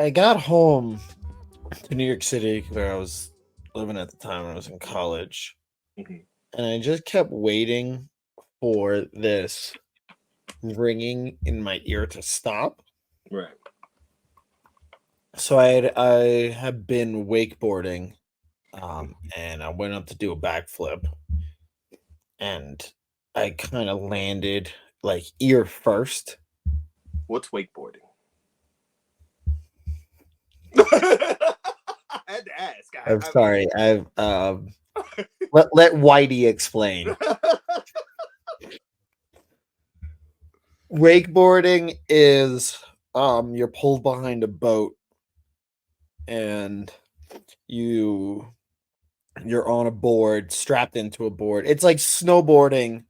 I got home to New York City where I was living at the time when I was in college, Mhm. and I just kept waiting for this ringing in my ear to stop. Right. So I had been wakeboarding, and I went up to do a backflip, and I kind of landed like ear first. What's wakeboarding? I had to ask. I'm I mean, sorry. I've let Whitey explain. Wakeboarding is you're pulled behind a boat and you you're on a board, strapped into a board. It's like snowboarding,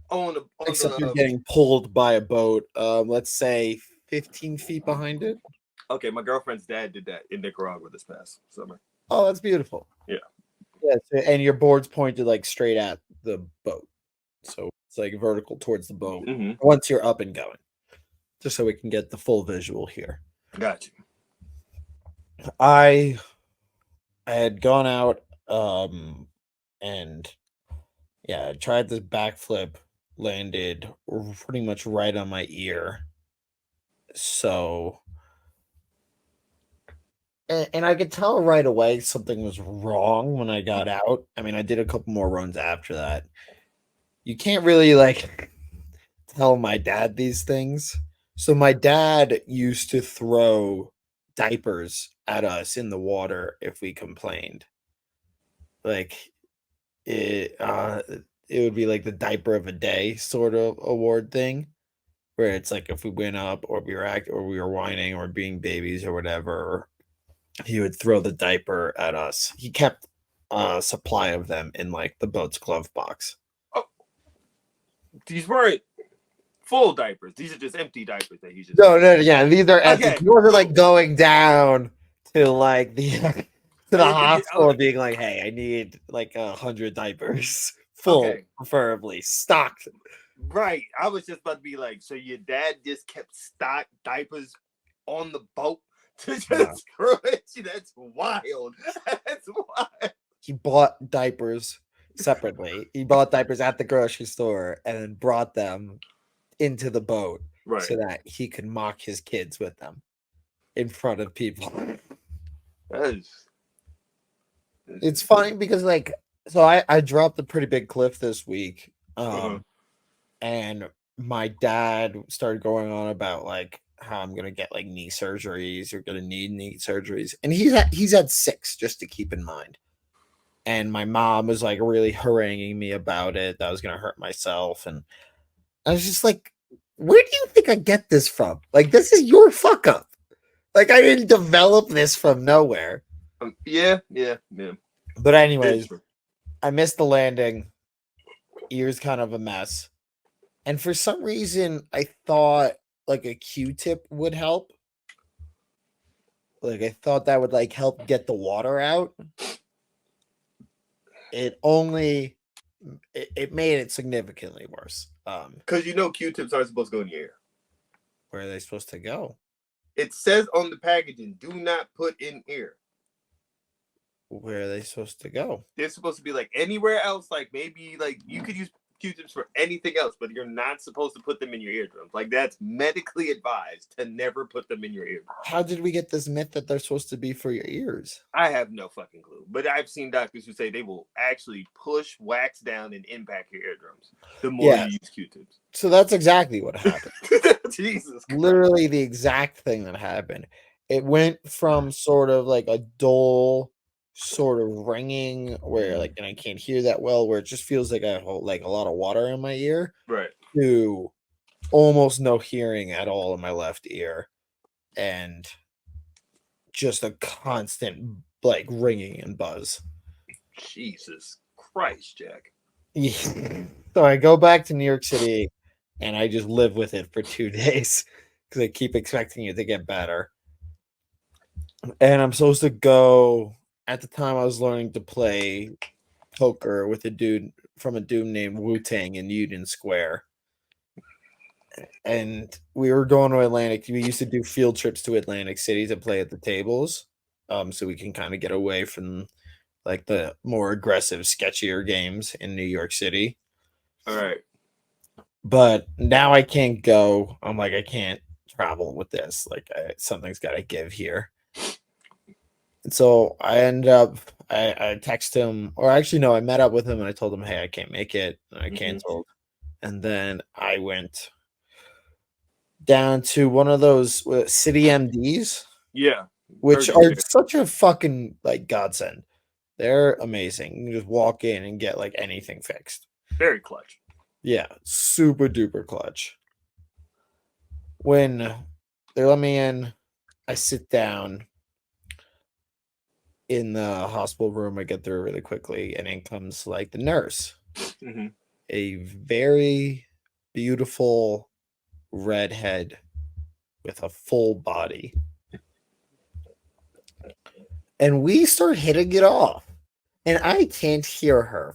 on except you're the getting pulled by a boat. Let's say 15 feet behind it. okay, my girlfriend's dad did that in Nicaragua this past summer. Oh, that's beautiful. Yeah. Yeah, and your board's pointed like straight at the boat, so it's like vertical towards the boat. Mm-hmm. Once you're up and going, just so we can get the full visual here. Got you. I I had gone out, and yeah, I tried this backflip, landed pretty much right on my ear. So, and I could tell right away something was wrong when I got out. I mean, I did a couple more runs after that. You can't really like tell my dad these things. So my dad used to throw diapers at us in the water if we complained. Like it it would be like the diaper of a day sort of award thing where it's like if we went up or we were whining or being babies or whatever, he would throw the diaper at us. He kept a supply of them in like the boat's glove box. Oh, these weren't full diapers. These are just empty diapers that he's just No, throwing. no, yeah, these are empty. Okay, He wasn't like cool. going down to like the to the I think hospital and being like, "Hey, I need like 100 diapers, full, okay, preferably stocked." right. I was just about to be like, so your dad just kept stock diapers on the boat to No, just screw it? That's wild. That's wild. he bought diapers separately. He bought diapers at the grocery store and then brought them into the boat Right. so that he could mock his kids with them in front of people. That is. It's funny because like so I dropped a pretty big cliff this week. Uh-huh. And my dad started going on about like how I'm gonna get like knee surgeries or gonna need knee surgeries. And he's had six, just to keep in mind. And my mom was like really haranguing me about it, that I was gonna hurt myself. And I was just like, where do you think I get this from? Like, this is your fuck up. Like, I didn't develop this from nowhere. Yeah. But It's anyways, true. I missed the landing. Ears kind of a mess. And for some reason, I thought like a Q-tip would help. Like I thought that would like help get the water out. It only it made it significantly worse. Because you know Q-tips aren't supposed to go in your ear. Where are they supposed to go? It says on the packaging, do not put in ear. Where are they supposed to go? They're supposed to be like anywhere else. Like maybe like you could use Q-tips for anything else, but you're not supposed to put them in your eardrums. Like that's medically advised to never put them in your eardrums. How did we get this myth that they're supposed to be for your ears? I have no fucking clue, but I've seen doctors who say they will actually push wax down and impact your eardrums the more Yeah. you use Q-tips. So that's exactly what happened. Jesus Christ. Literally the exact thing that happened. It went from sort of like a dull sort of ringing where like and I can't hear that well, where it just feels like I hold like a lot of water in my ear, Right. to almost no hearing at all in my left ear, and just a constant like ringing and buzz. Jesus Christ, Jack. Yeah. So I go back to New York City and I just live with it for 2 days because I keep expecting it to get better. And I'm supposed to go. At the time, I was learning to play poker with a dude named Wu Tang in Union Square. and we were going to Atlantic. We used to do field trips to Atlantic City to play at the tables, so we can kind of get away from like the more aggressive, sketchier games in New York City. All right. But now I can't go. I'm like, I can't travel with this. Like, something's got to give here. And so I ended up, I text him, or actually, no, I met up with him and I told him, hey, I can't make it. And I canceled. And then I went down to one of those city MDs, Yeah. which Heard are you such a fucking like godsend. They're amazing. You just walk in and get like anything fixed. very clutch. Yeah, super duper clutch. When they let me in, I sit down in the hospital room. I get through really quickly, and in comes like the nurse, Mm-hmm. a very beautiful redhead with a full body. And we start hitting it off. And I can't hear her.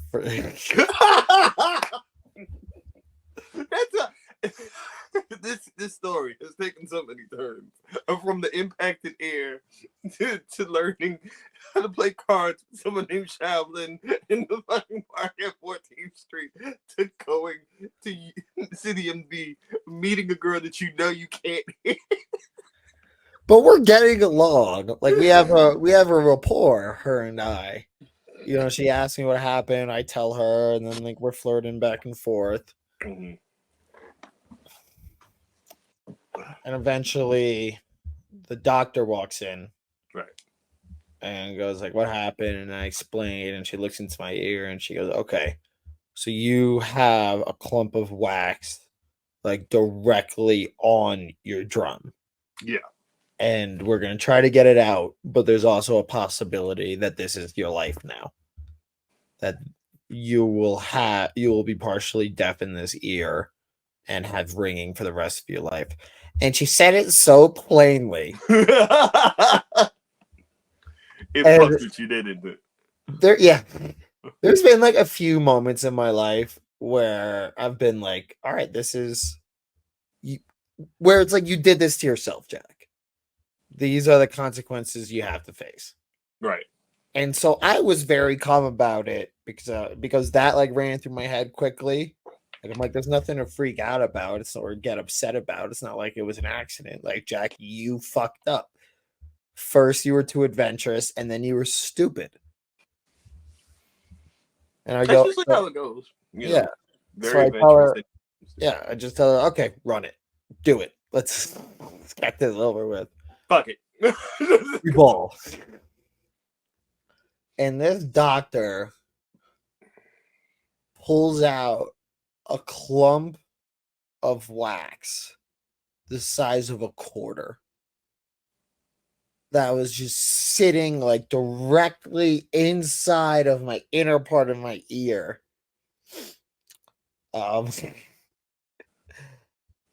That's a this story has taken so many turns. From the impacted ear to learning how to play cards with someone named Shaolin in the fucking park at 14th Street to going to City MD, meeting a girl that you know you can't hear. But we're getting along. Like we have a rapport, her and I. You know, she asks me what happened, I tell her, and then like we're flirting back and forth. Mhm. And eventually the doctor walks in Right. and goes like, what happened? And I explain, and she looks into my ear and she goes, okay, so you have a clump of wax like directly on your drum. Yeah. And we're going to try to get it out, but there's also a possibility that this is your life now, that you will be partially deaf in this ear and have ringing for the rest of your life. And she said it so plainly. It And fucked with you, didn't it? there's been like a few moments in my life where I've been like, all right, this is you, where it's like you did this to yourself, Jack. These are the consequences you have to face. Right. And so I was very calm about it because that like ran through my head quickly. Like I'm like, there's nothing to freak out about. It's not or get upset about. It's not like it was an accident. Like Jack, you fucked up. First, you were too adventurous, and then you were stupid. And I That's go, usually how it goes. You yeah. know, So very I tell her, adventurous. yeah. I just tell her, okay, run it, do it. Let's get this over with. Fuck it. We ball. And this doctor pulls out a clump of wax the size of a quarter that was just sitting like directly inside of my inner part of my ear. Um,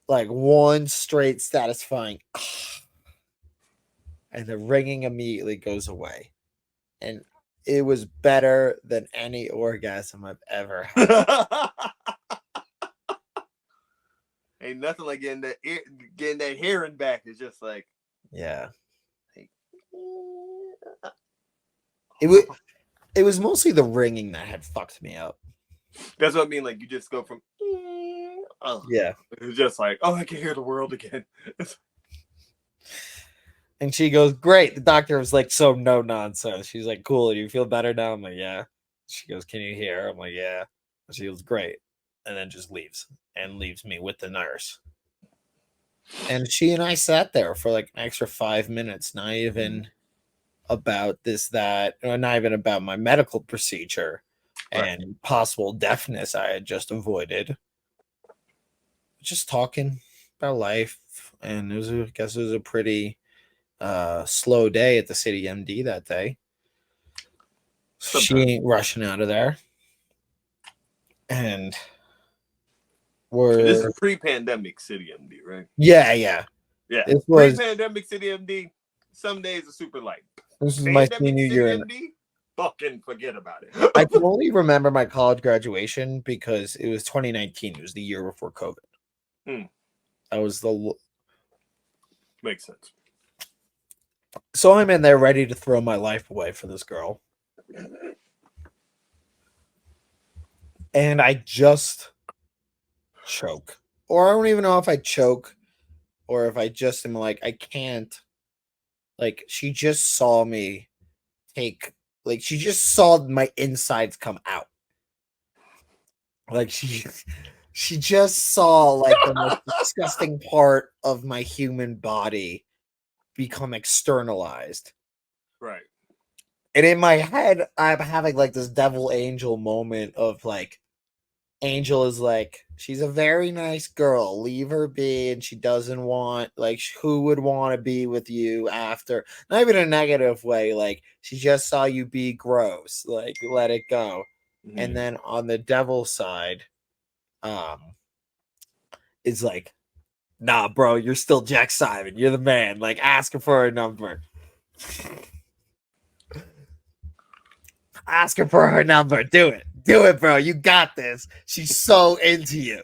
like one straight satisfying, and the ringing immediately goes away. And it was better than any orgasm I've ever had. Ain't nothing like getting that hearing back. It's just like, Yeah. It was mostly the ringing that had fucked me up. that's what I mean. Like you just go from, oh, Yeah. it's just like, oh, I can hear the world again. And she goes, great. The doctor was like, so no nonsense. She's like, cool. Do you feel better now? I'm like, yeah. She goes, can you hear? I'm like, yeah. She goes, great. And then just leaves and leaves me with the nurse. And she and I sat there for like an extra 5 minutes, not even about this, that, or not even about my medical procedure and possible deafness I had just avoided. Just talking about life. And I guess it was a pretty slow day at the city MD that day. Sometimes. She ain't rushing out of there. And this is pre-pandemic City MD, right? Yeah. This was pre-pandemic City MD. Some days are super light. This is my senior year. MD, fucking forget about it. I can only remember my college graduation because it was 2019. It was the year before COVID. I was the Makes sense. so I'm in there ready to throw my life away for this girl, and I just choke, or I don't even know if I choke or if I just am like I can't. Like she just saw me take, like she just saw my insides come out. Like she just saw like the most disgusting part of my human body become externalized. Right. And in my head, I'm having like this devil angel moment of like, Angel is like, she's a very nice girl. Leave her be. And she doesn't want, like, who would want to be with you after? Not even a negative way. Like, she just saw you be gross. Like, let it go. And Mm-hmm. then on the devil side, um, it's like, nah, bro, you're still Jack Simon. You're the man. Like, ask her for a number. Ask her for her number. Do it. Do it, bro. You got this. She's so into you.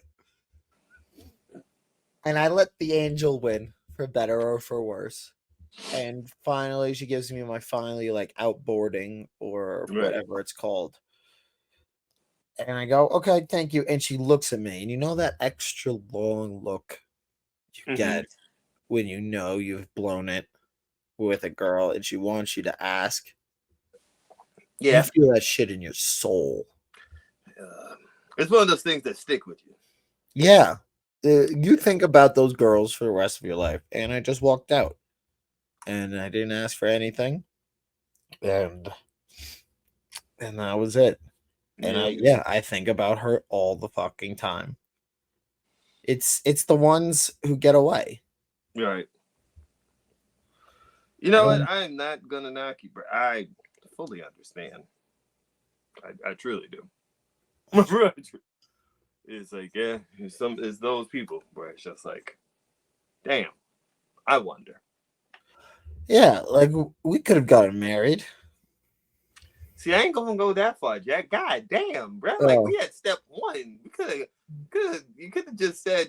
And I let the angel win for better or for worse. And finally, she gives me my finally like outboarding or Right. whatever it's called. And I go, okay, thank you. And she looks at me, and you know that extra long look you Mm-hmm. get when you know you've blown it with a girl and she wants you to ask. You Yeah. feel that shit in your soul. Uh, it's one of those things that stick with you. Yeah. You think about those girls for the rest of your life. And I just walked out and I didn't ask for anything. And that was it. And Yeah. I think about her all the fucking time. It's the ones who get away. Right. You know what? And I'm not gonna knock you, bro. I fully understand. I truly do. It's like, yeah, it's those people where it's just like, damn, I wonder. yeah, like we could have gotten married. See, I ain't gonna go that far, Jack. God damn, bro. Like Oh, we had step one. We you could have just said,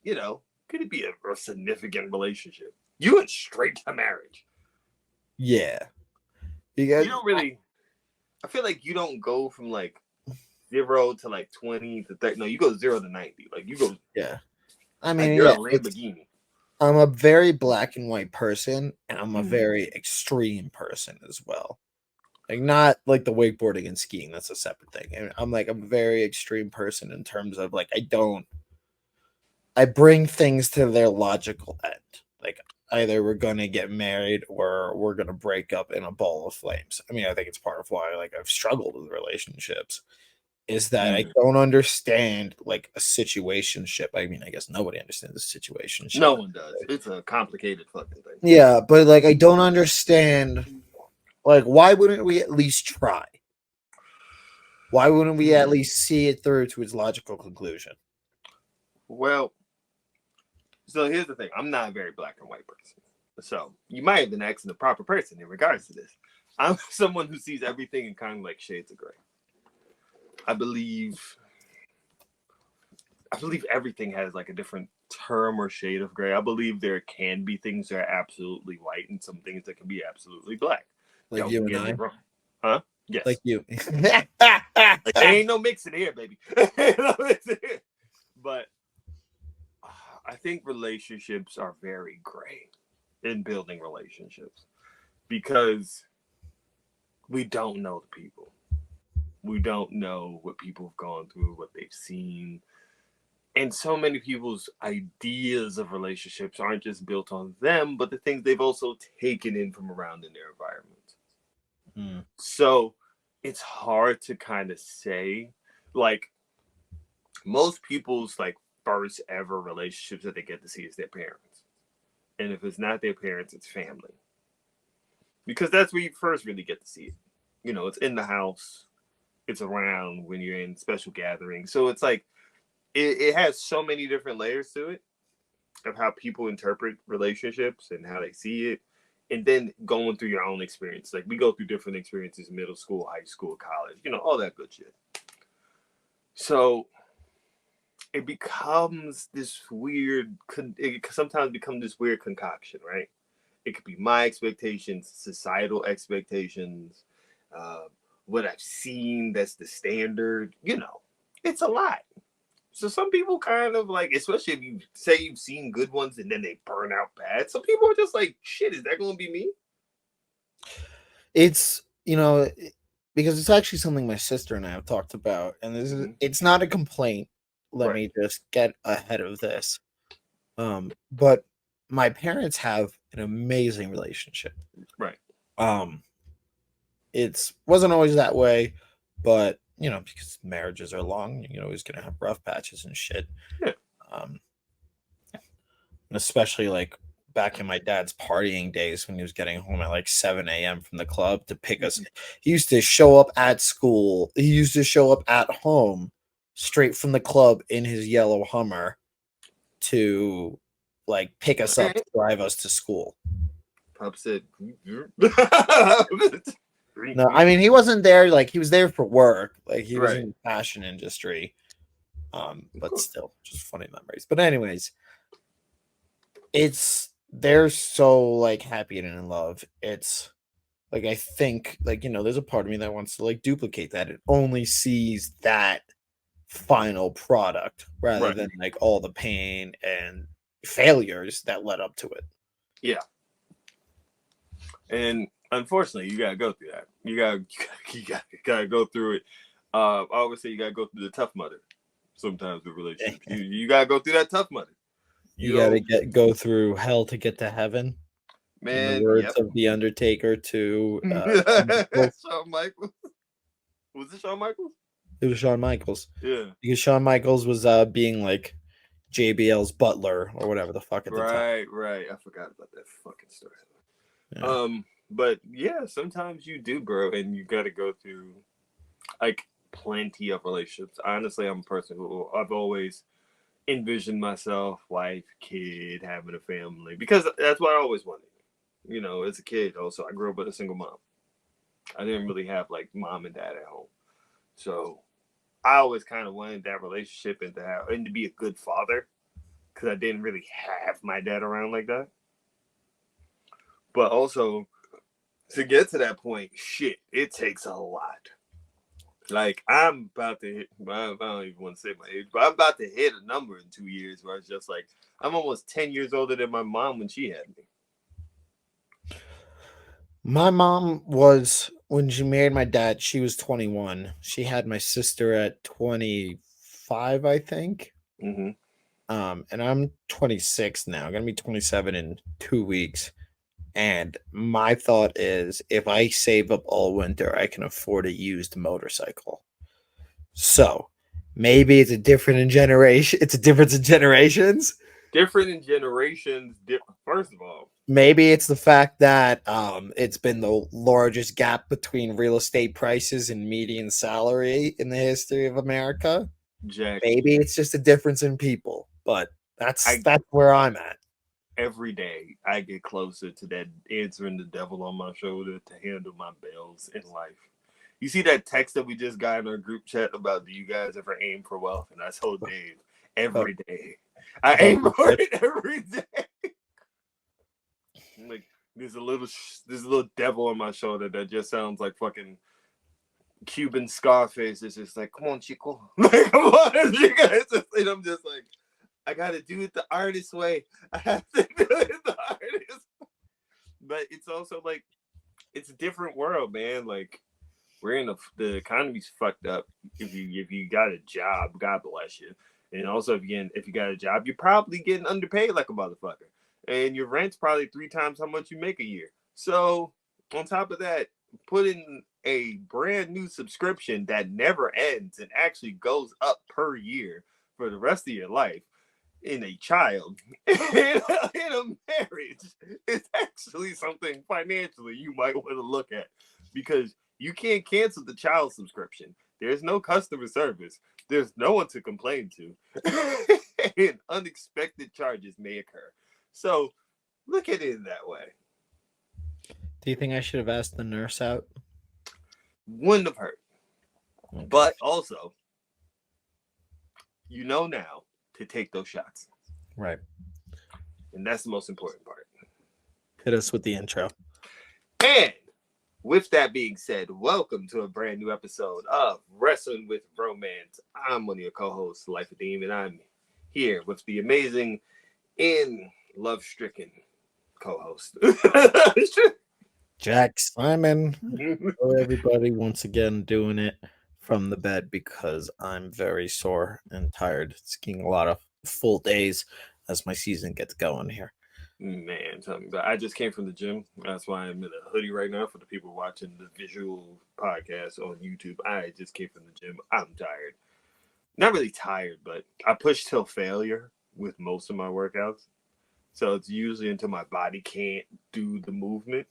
you know, could it be a significant relationship? You went straight to marriage. yeah. You Because don't really. I feel like you don't go from like 0 to like 20 to 30. No, you go 0 to 90. Like you go yeah. I like mean, you're a yeah, it's Lamborghini. I'm a very black and white person and I'm a Mm. very extreme person as well. Like not like the wakeboarding and skiing, that's a separate thing. And I'm like a very extreme person in terms of like I bring things to their logical end. Like either we're gonna get married or we're gonna break up in a ball of flames. I mean, I think it's part of why like I've struggled with relationships is that I Mm. don't understand like a situationship. I mean, I guess nobody understands a situationship. No one does. It's a complicated fucking thing. Yeah, but like I don't understand like why wouldn't we at least try? Why wouldn't we at least see it through to its logical conclusion? Well, so here's the thing. I'm not a very black and white person. So you might have been asking the proper person in regards to this. I'm someone who sees everything in kind of like shades of gray. I believe I believe everything has like a different term or shade of gray. I believe there can be things that are absolutely white and some things that can be absolutely black. Like Don't you and get me I, wrong. Huh? like Yes. you. Like, there ain't no mixing here, baby. But I think relationships are very gray in building relationships because we don't know the people. We don't know what people have gone through, what they've seen. And so many people's ideas of relationships aren't just built on them, but the things they've also taken in from around in their environment. Hmm. So it's hard to kind of say, like, most people's like first ever relationships that they get to see is their parents. And if it's not their parents, it's family. Because that's where you first really get to see it. You know, it's in the house, it's around when you're in special gatherings. So it's like it has so many different layers to it of how people interpret relationships and how they see it. And then going through your own experience. Like we go through different experiences, middle school, high school, college, you know, all that good shit. So it becomes this weird. It sometimes becomes this weird concoction, right? It could be my expectations, societal expectations, uh, what I've seen that's the standard. It's a lot. So some people kind of like, especially if you say you've seen good ones and then they burn out bad. Some people are just like, shit, is that going to be me? It's because it's actually something my sister and I have talked about, and this is Hmm. it's not a complaint. Let Right, me just get ahead of this. But my parents have an amazing relationship. right. Um, it's wasn't always that way, but because marriages are long, you're always gonna have rough patches and shit. Yeah. Um, especially like back in my dad's partying days when he was getting home at like 7 a.m. from the club to pick us. Mhm. He used to show up at school. He used to show up at home straight from the club in his yellow Hummer to like pick us up Okay. to drive us to school. Pop said, No, I mean he wasn't there like he was there for work. Like he was right. in the fashion industry. Of But course. still, just funny memories. But anyways, they're so like happy and in love. It's like I think like there's a part of me that wants to like duplicate that. It only sees that final product rather Right. than like all the pain and failures that led up to it. Yeah. And unfortunately, you gotta go through that. You gotta go through it. I always say you gotta go through the tough mother. Sometimes with relationships, you gotta go through that tough mother. You You got to know, go through hell to get to heaven. In the man. words Yep. of the Undertaker to Shawn Michaels. Shawn Michaels. Was it Shawn Michaels? It was Shawn Michaels Yeah. because Shawn Michaels was being like JBL's butler or whatever the fuck at the time. Right. Right. I forgot about that fucking story. Yeah. But yeah, sometimes you do, bro, and you got to go through like plenty of relationships. Honestly, I'm a person who I've always envisioned myself, wife, kid, having a family, because that's what I always wanted. As a kid, also, I grew up with a single mom. I didn't really have like mom and dad at home, so I always kind of wanted that relationship and to be a good father because I didn't really have my dad around like that. But also to get to that point, shit, it takes a lot. Like I'm about to hit. I don't even want to say my age, but I'm about to hit a number in 2 years where it's just like I'm almost 10 years older than my mom when she had me. My mom was when she married my dad, she was 21. She had my sister at 25, I think. Mm-hmm. And I'm 26 now. I'm gonna be 27 in 2 weeks. And my thought is if I save up all winter, I can afford a used motorcycle. So maybe it's a difference in generations. Different in generations. First of all, Maybe it's the fact that it's been the largest gap between real estate prices and median salary in the history of America. Jack, Maybe it's just a difference in people, but that's I that's where I'm at. every day I get closer to that answering the devil on my shoulder to handle my bills in life. You see that text that we just got in our group chat about do you guys ever aim for wealth? And I told Dave About every day. I about aim for it every day. Like there's a little devil on my shoulder that just sounds like fucking Cuban Scarface. It's just like, come on, Chico. Like, come on, Chico. And I'm just like, I gotta do it the artist way. I have to do it the artist. But it's also like it's a different world, man. Like we're in the economy's fucked up. If you got a job, God bless you. And also if you got a job, you're probably getting underpaid like a motherfucker. And your rent's probably 3 times how much you make a year. So on top of that, put in a brand new subscription that never ends and actually goes up per year for the rest of your life in a child in a marriage is actually something financially you might want to look at because you can't cancel the child subscription. There's no customer service. There's no one to complain to. And unexpected charges may occur. So look at it that way. Do you think I should have asked the nurse out? Wouldn't have hurt. Okay. But also, you know now to take those shots. Right. And that's the most important part. Hit us with the intro. And with that being said, welcome to a brand new episode of Wrestling with Romance. I'm one of your co-hosts, Life of Deem, and I'm here with the amazing and love-stricken co-host. Jack Simon. Hello, everybody. Once again, doing it from the bed because I'm very sore and tired. Skiing a lot of full days as my season gets going here. Man, tell me about it. I just came from the gym. That's why I'm in a hoodie right now for the people watching the visual podcast on YouTube. I just came from the gym. I'm tired. Not really tired, but I push till failure with most of my workouts. So it's usually until my body can't do the movement.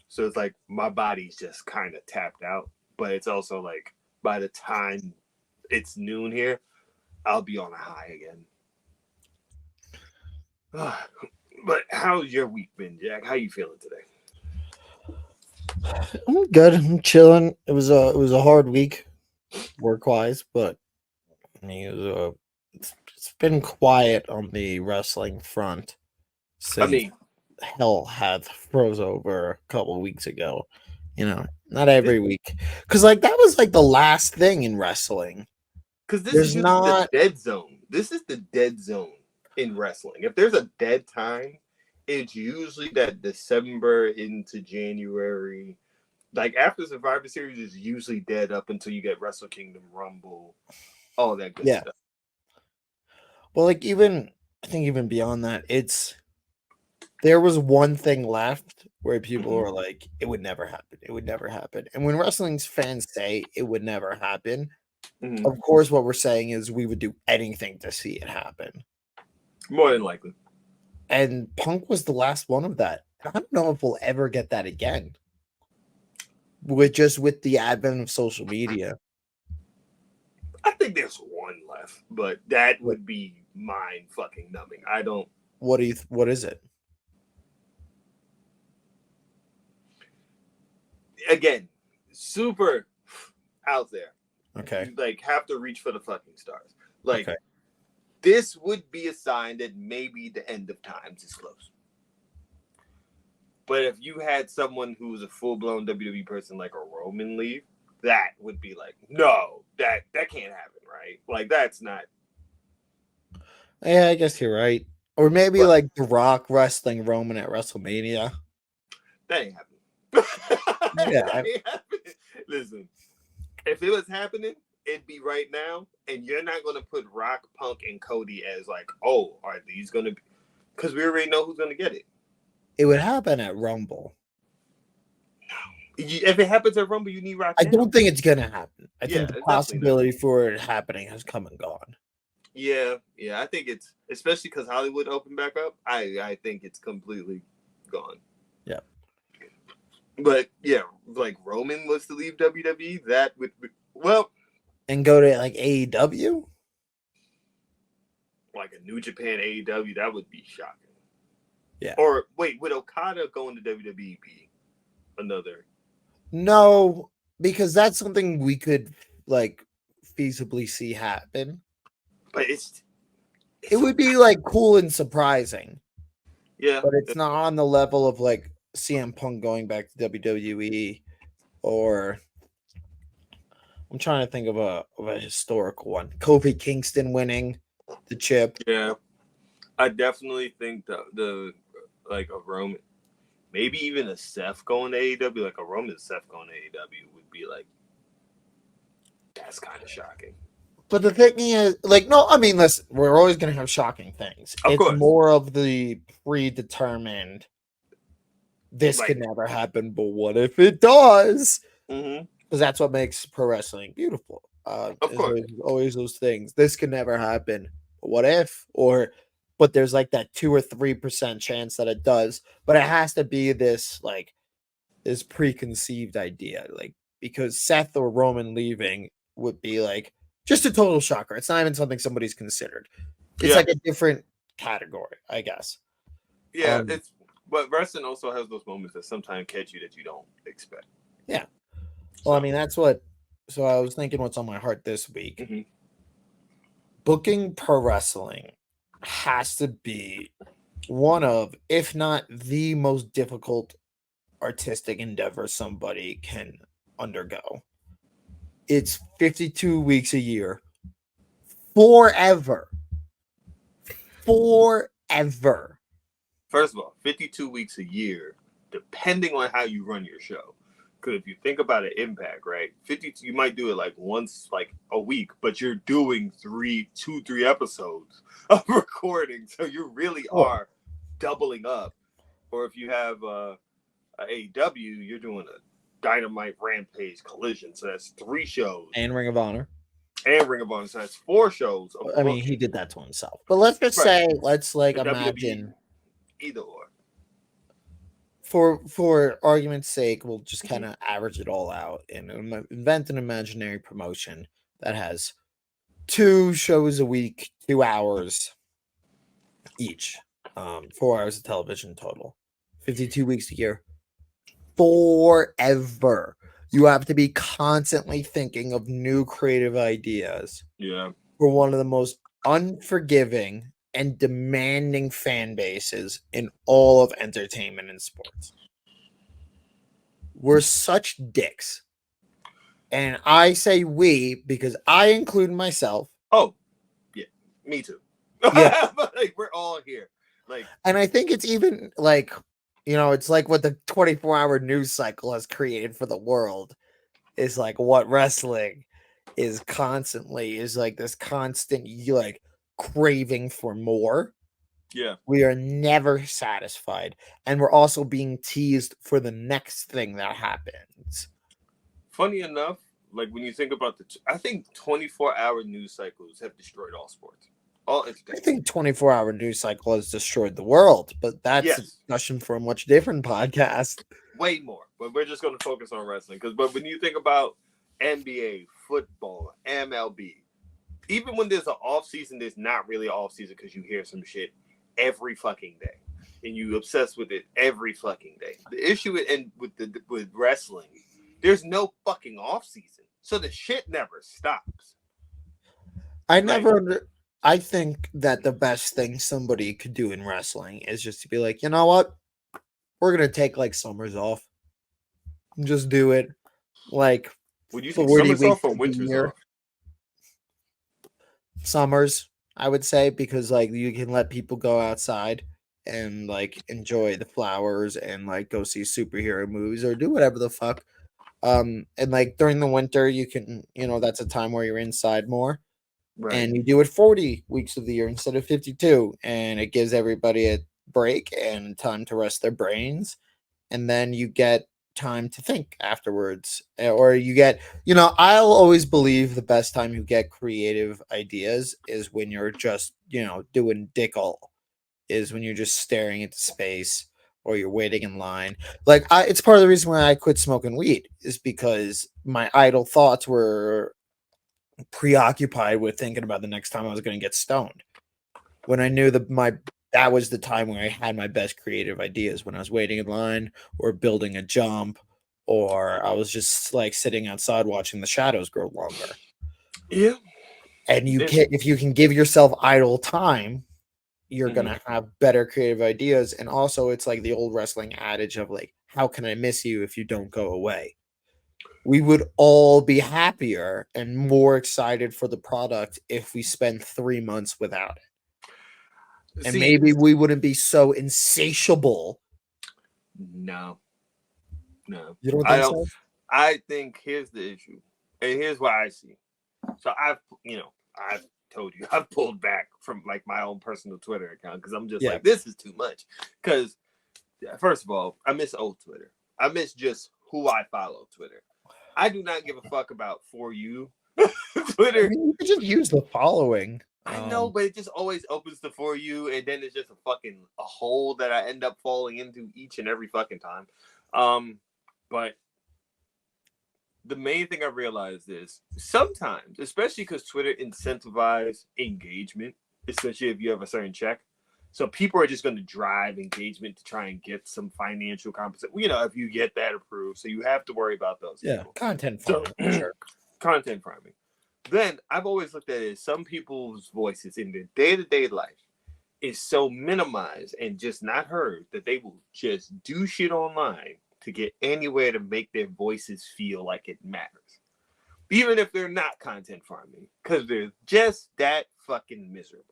So it's like my body's just kind of tapped out. But it's also like by the time it's noon here, I'll be on a high again. But how's your week been, Jack? How you feeling today? I'm good. I'm chilling. It was a hard week, work wise, but I mean, it's been quiet on the wrestling front I since mean, hell hath froze over a couple weeks ago. Not this every week, because like that was like the last thing in wrestling. because this is There's usually the not. dead zone. This is the dead zone in wrestling. If there's a dead time, it's usually that December into January. Like after Survivor Series is usually dead up until you get Wrestle Kingdom, Rumble, all that good Yeah. stuff. Well, like I think even beyond that, there was one thing left where people Mhm. were like, it would never happen. It would never happen. And when wrestling's fans say it would never happen, Mhm. of course, what we're saying is we would do anything to see it happen. More than likely. And Punk was the last one of that. I don't know if we'll ever get that again. With the advent of social media. I think there's one left, but that What would be mind fucking numbing. I don't. what is it? Again, super out there. Okay. You like have to reach for the fucking stars. Like Okay. this would be a sign that maybe the end of times is close. But if you had someone who's a full blown WWE person like a Roman leave, that would be like, no, that can't happen, right? Like that's not. Yeah, I guess you're right. Or maybe But like The Rock wrestling Roman at WrestleMania. that ain't happening. Yeah. That ain't happening. Listen, if it was happening, it'd be right now, and you're not gonna put Rock, Punk, and Cody as like, oh, are these gonna be? Because we already know who's gonna get it. It would happen at Rumble. If it happens at Rumble, you need Rock I now. don't think it's gonna happen. I Yeah, think the it's definitely not. possibility for it happening has come and gone. Yeah, I think it's especially because Hollywood opened back up. I think it's completely gone. Yeah. But yeah, like Roman was to leave WWE, that would be, well, And go to like AEW? like a New Japan AEW, that would be shocking. Yeah. Or wait, would Okada going to WWE be another? No, because that's something we could like feasibly see happen. But It would be like cool and surprising, yeah, but it's not on the level of like CM Punk going back to WWE, or I'm trying to think of a historical one. Kofi Kingston winning the chip. yeah. I definitely think the like a Roman, maybe even a Seth going to AEW, like a Roman Seth going to AEW would be like, that's kind of shocking. But the thing is, like, no, I mean, listen, we're always going to have shocking things. Of It's course, more of the predetermined, this like, could never happen, but what if it does? mm-hmm, Because that's what makes pro wrestling beautiful. of Is course, there's always those things. This could never happen, but what if? But there's like that 2 or 3% chance that it does. But it has to be this preconceived idea, like because Seth or Roman leaving would be like just a total shocker. It's not even something somebody's considered. It's yeah, like a different category, I guess. yeah. Um, It's but wrestling also has those moments that sometimes catch you that you don't expect. yeah. Well, I So, mean, that's what. So I was thinking, what's on my heart this week. mm-hmm. booking pro wrestling has to be one of, if not the most difficult artistic endeavor somebody can undergo. It's 52 weeks a year, forever, forever. First of all, 52 weeks a year, depending on how you run your show. Because if you think about an Impact, right? 52, you might do it like once, like a week, but you're doing three episodes of recording, so you really Sure. are doubling up. Or if you have a AEW, you're doing a Dynamite, Rampage, Collision, so that's 3 shows, And Ring of Honor. and Ring of Honor, so that's 4 shows of I mean, he booking. did that to himself. But let's just Right, say, let's like the WWE, imagine, either or. for argument's sake, we'll just Mhm. kind of average it all out and invent an imaginary promotion that has 2 shows a week, 2 hours each, 4 hours of television total, 52 weeks a year, forever. You have to be constantly thinking of new creative ideas Yeah. for one of the most unforgiving and demanding fan bases in all of entertainment and sports. We're such dicks. And I say we because I include myself. Oh, yeah, me too. Yeah. Like we're all here. Like, And I think it's even like, it's like what the 24-hour news cycle has created for the world is like what wrestling is like this constant like craving for more. yeah. We are never satisfied. And we're also being teased for the next thing that happens. Funny enough, like when you think about I think 24-hour news cycles have destroyed all sports, all I entertainment. think 24-hour news cycle has destroyed the world, but that's a Yes, discussion for a much different podcast. way more. But we're just going to focus on wrestling but when you think about NBA, football, MLB, even when there's an off season, there's not really an off season because you hear some shit every fucking day, and you obsess with it every fucking day. The issue with wrestling, there's no fucking off season, so the shit never stops. I Like, never under, I think that the best thing somebody could do in wrestling is just to be like, you know what? We're gonna take like summers off. Just do it like would you say 40 summers weeks off or of the winters year. off? Summers, I would say, because like you can let people go outside and like enjoy the flowers and like go see superhero movies or do whatever the fuck. And like during the winter, you can, that's a time where you're inside more Right. and you do it 40 weeks of the year instead of 52. And it gives everybody a break and time to rest their brains. And then you get time to think afterwards. Or you get, I'll always believe the best time you get creative ideas is when you're just, doing dick all, is when you're just staring into space or you're waiting in line. Like it's part of the reason why I quit smoking weed is because my idle thoughts were preoccupied with thinking about the next time I was going to get stoned. When I knew that was the time where I had my best creative ideas, when I was waiting in line or building a jump or I was just like sitting outside watching the shadows grow longer. Yeah. And It, if you can give yourself idle time, you're mm-hmm. gonna have better creative ideas. And also it's like the old wrestling adage of like, how can I miss you if you don't go away? We would all be happier and more excited for the product if we spend 3 months without it. And See, maybe we wouldn't be so insatiable. no, no, You don't I think don't. so? I think here's the issue, and here's why I see. So I've told you I've pulled back from like my own personal Twitter account because I'm just Yeah. like, this is too much. Because first of all, I miss old Twitter. I miss just who I follow Twitter. I do not give a fuck about for you I Twitter. mean, you could just use the following. I know, but it just always opens the for you, and then it's just a hole that I end up falling into each and every fucking time. But the main thing I realized is sometimes, especially because Twitter incentivizes engagement, especially if you have a certain check. So people are just going to drive engagement to try and get some financial compensation. If you get that approved, so you have to worry about those Yeah, people. content So farming for sure. content farming. then I've always looked at it as some people's voices in their day-to-day life is so minimized and just not heard that they will just do shit online to get anywhere to make their voices feel like it matters. Even if they're not content farming, because they're just that fucking miserable.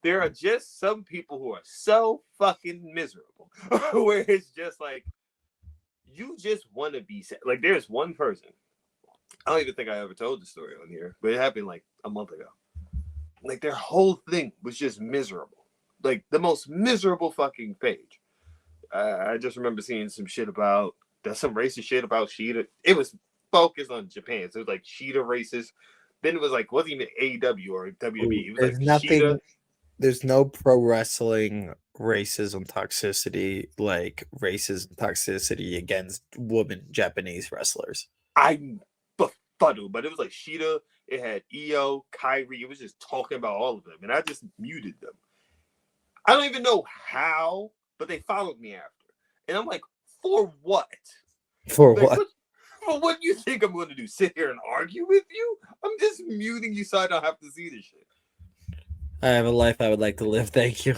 There are just some people who are so fucking miserable where it's just like, you just want to be sad. Like, there's one person, I don't even think I ever told the story on here, but it happened like a month ago. Like, their whole thing was just miserable. Like, the most miserable fucking page. I just remember seeing some shit about, there's some racist shit about Sheeta. It was focused on Japan. So it was like Sheeta racist. Then it was like, wasn't even AEW or WWE. It was There's like Sheeta. nothing. There's no pro wrestling racism toxicity like racism toxicity against women Japanese wrestlers. I befuddled, but it was like Sheeta. It had EO, Kyrie. It was just talking about all of them. And I just muted them. I don't even know how, but they followed me after. And I'm like, for what? For Like, what? what do you think I'm going to do? Sit here and argue with you? I'm just muting you so I don't have to see this shit. I have a life I would like to live. Thank you.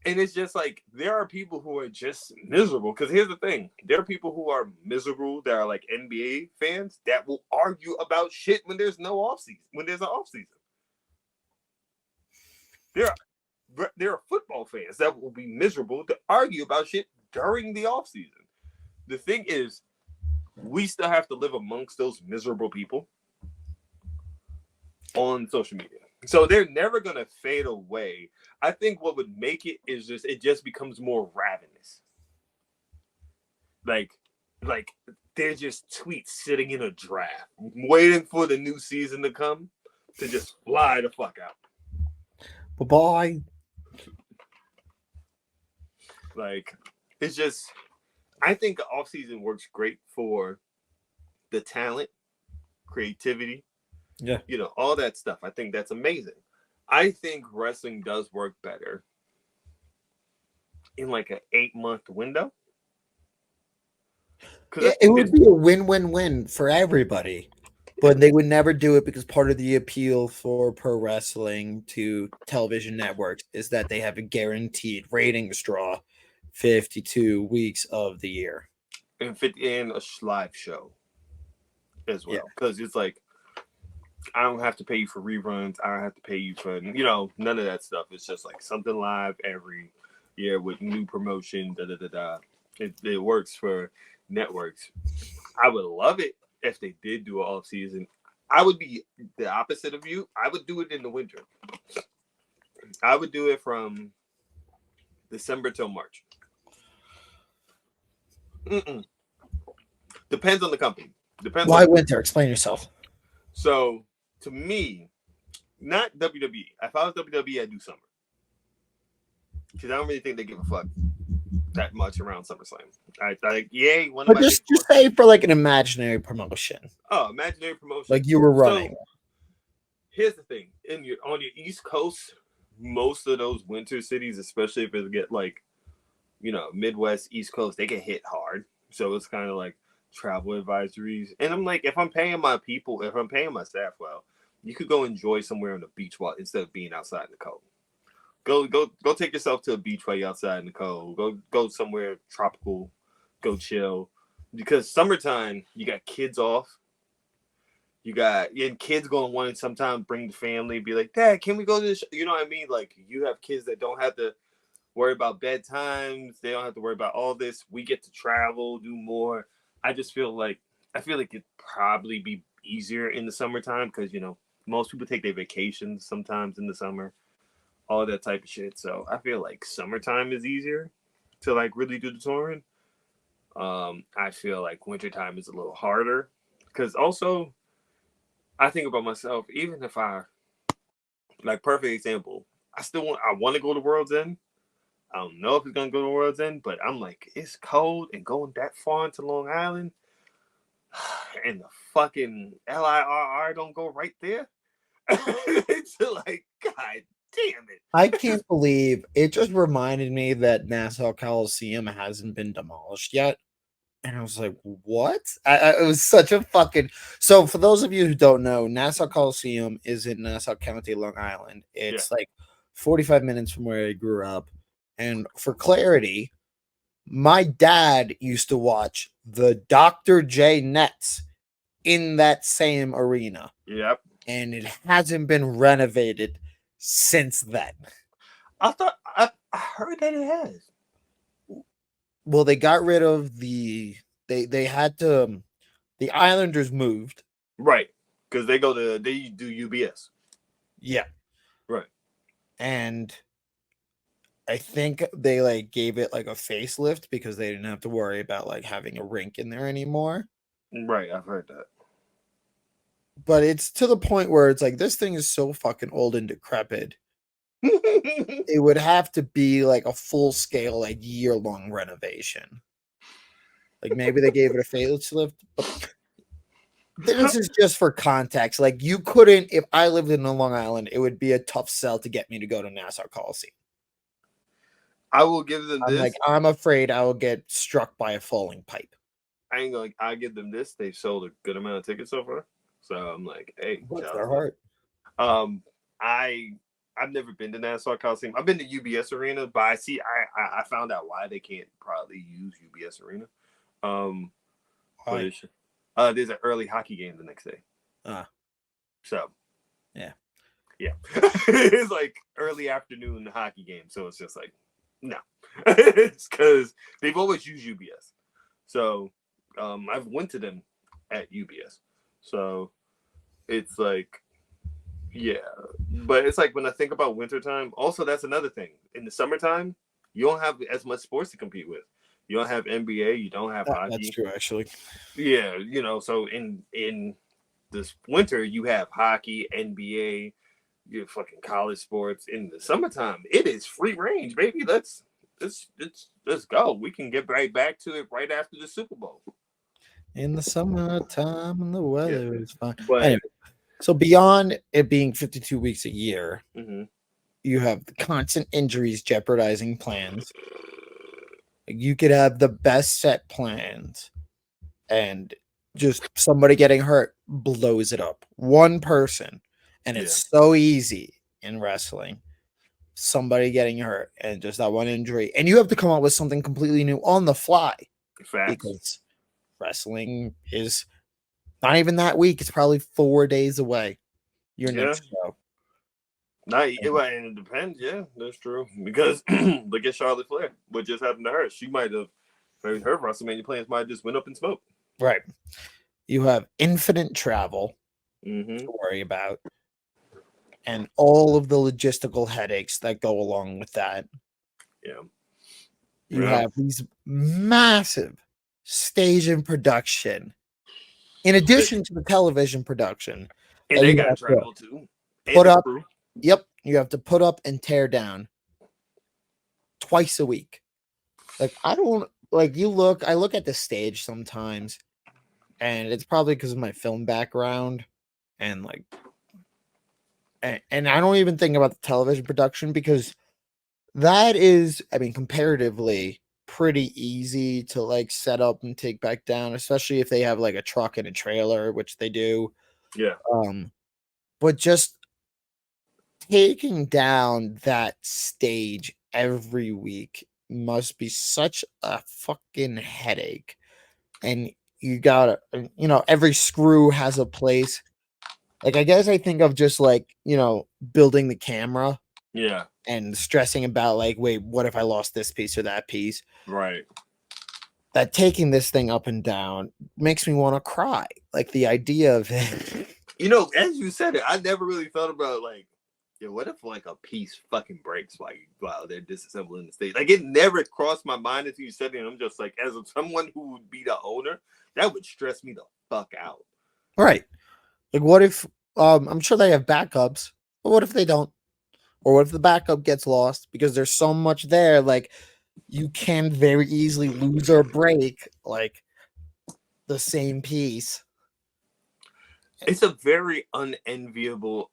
And it's just like, there are people who are just miserable. Because here's the thing. There are people who are miserable that are like NBA fans that will argue about shit when there's no off season, when there's an off season. There are football fans that will be miserable to argue about shit during the off season. The thing is, we still have to live amongst those miserable people on social media. So they're never going to fade away. I think what would make it is just, it just becomes more ravenous. Like they're just tweets sitting in a draft, waiting for the new season to come to just fly the fuck out. Bye-bye. Like, it's just, I think the off season works great for the talent, creativity, all that stuff. I think that's amazing. I think wrestling does work better in like an 8-month window. Yeah, it would be a win-win-win for everybody. But they would never do it because part of the appeal for pro wrestling to television networks is that they have a guaranteed ratings draw 52 weeks of the year. And a live show as well. Because it's like, I don't have to pay you for reruns. I don't have to pay you for, none of that stuff. It's just like something live every year with new promotion. It works for networks. I would love it if they did do an off season. I would be the opposite of you. I would do it in the winter. I would do it from December till March. Depends on the company. Why winter? Explain yourself. So, to me, not WWE. If I was WWE, I'd do summer. Because I don't really think they give a fuck that much around SummerSlam. Yay. But just say for like an imaginary promotion. Oh, imaginary promotion. Like you were running. So, here's the thing. On your East Coast, most of those winter cities, especially if it get like, Midwest, East Coast, they get hit hard. So it's kind of like travel advisories. And I'm like, if I'm paying my staff well, you could go enjoy somewhere on the beach instead of being outside in the cold. Go take yourself to a beach while you're outside in the cold. Go somewhere tropical. Go chill. Because summertime, you got kids off. You got kids going to want to sometimes bring the family, be like, Dad, can we go to this? You know what I mean? Like, you have kids that don't have to worry about bedtimes. They don't have to worry about all this. We get to travel, do more. I feel like it'd probably be easier in the summertime because, most people take their vacations sometimes in the summer, all that type of shit. So I feel like summertime is easier to like really do the touring. I feel like wintertime is a little harder because also I think about myself, even if perfect example, I want to go to World's End. I don't know if it's going to go to World's End, but I'm like, it's cold and going that far into Long Island and the fucking LIRR don't go right there. It's like, God damn it. I can't believe it just reminded me that Nassau Coliseum hasn't been demolished yet. And I was like, what? It was such a fucking. So, for those of you who don't know, Nassau Coliseum is in Nassau County, Long Island. Yeah. It's like 45 minutes from where I grew up. And for clarity, my dad used to watch the Dr. J Nets in that same arena, Yep. and it hasn't been renovated since then. I heard that it has. Well, they got rid of they had to the Islanders moved. Right. Because they do UBS. Yeah. Right. And I think they like gave it like a facelift because they didn't have to worry about like having a rink in there anymore. Right. I've heard that. But it's to the point where it's like this thing is so fucking old and decrepit. It would have to be like a full scale, like year long renovation. Like maybe they gave it a facelift, but this is just for context. Like you couldn't, if I lived in Long Island, it would be a tough sell to get me to go to Nassau Coliseum. I will give them I'm like, this. I'm afraid I will get struck by a falling pipe. I ain't gonna. I give them this. They've sold a good amount of tickets so far. So I'm like, hey, Bless shout their out. heart. Um, I I've never been to Nassau Coliseum. I've been to UBS Arena, but I found out why they can't probably use UBS Arena. Um, but Why? it's, there's an early hockey game the next day. Ah, So yeah. yeah, it's like early afternoon hockey game. So it's just like no, it's because they've always used UBS. So I've went to them at UBS. So it's like yeah, but it's like when I think about wintertime, also that's another thing. In the summertime, you don't have as much sports to compete with. You don't have NBA, you don't have That's hockey. true, actually. Yeah, so in this winter you have hockey, NBA, you have fucking college sports. In the summertime, it is free range, baby. Let's go. We can get right back to it right after the Super Bowl. In the summertime and the Yeah, weather is fine. but Anyway, so beyond it being 52 weeks a year, mm-hmm. you have the constant injuries jeopardizing plans. You could have the best set plans and just somebody getting hurt blows it up. One person, and Yeah, it's so easy in wrestling. Somebody getting hurt and just that one injury, and you have to come up with something completely new on the fly facts. because wrestling is not even that week. It's probably 4 days away. Your Yeah, next show. not and it depends. Yeah, that's true. Because look at Charlotte Flair. What just happened to her? She might have maybe her WrestleMania plans might have just went up in smoke. Right. You have infinite travel Mm-hmm. to worry about and all of the logistical headaches that go along with that. Yeah. You Yeah. have these massive stage and production, in addition to the television production And that they you got have to travel too. And put the up. crew. Yep, you have to put up and tear down twice a week. Like I don't like you look. I look at the stage sometimes, and it's probably because of my film background, and like, and I don't even think about the television production because that is, I mean, comparatively pretty easy to like set up and take back down, especially if they have like a truck and a trailer, which they do. Yeah. But just taking down that stage every week must be such a fucking headache. And you gotta, every screw has a place. Like, I guess I think of just like, building the camera Yeah. and stressing about like, wait, what if I lost this piece or that piece? Right. That taking this thing up and down makes me want to cry. Like the idea of it. As you said it, I never really thought about like, yeah, what if like a piece fucking breaks while they're disassembling the stage? Like it never crossed my mind until you said it. And I'm just like, as someone who would be the owner, that would stress me the fuck out. Right. Like what if I'm sure they have backups, but what if they don't? Or what if the backup gets lost because there's so much there, like you can very easily lose or break like the same piece. It's a very unenviable,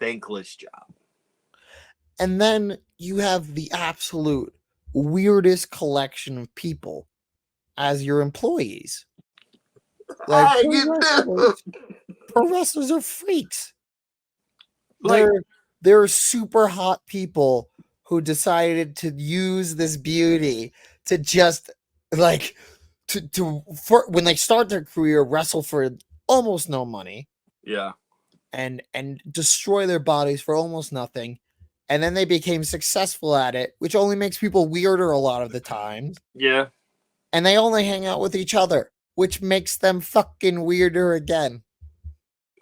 thankless job. And then you have the absolute weirdest collection of people as your employees. Like I get that. pro wrestlers are freaks. Like, They're super hot people who decided to use this beauty to just like to for when they start their career wrestle for almost no money yeah, and destroy their bodies for almost nothing, and then they became successful at it, which only makes people weirder a lot of the times, yeah. and they only hang out with each other, which makes them fucking weirder again.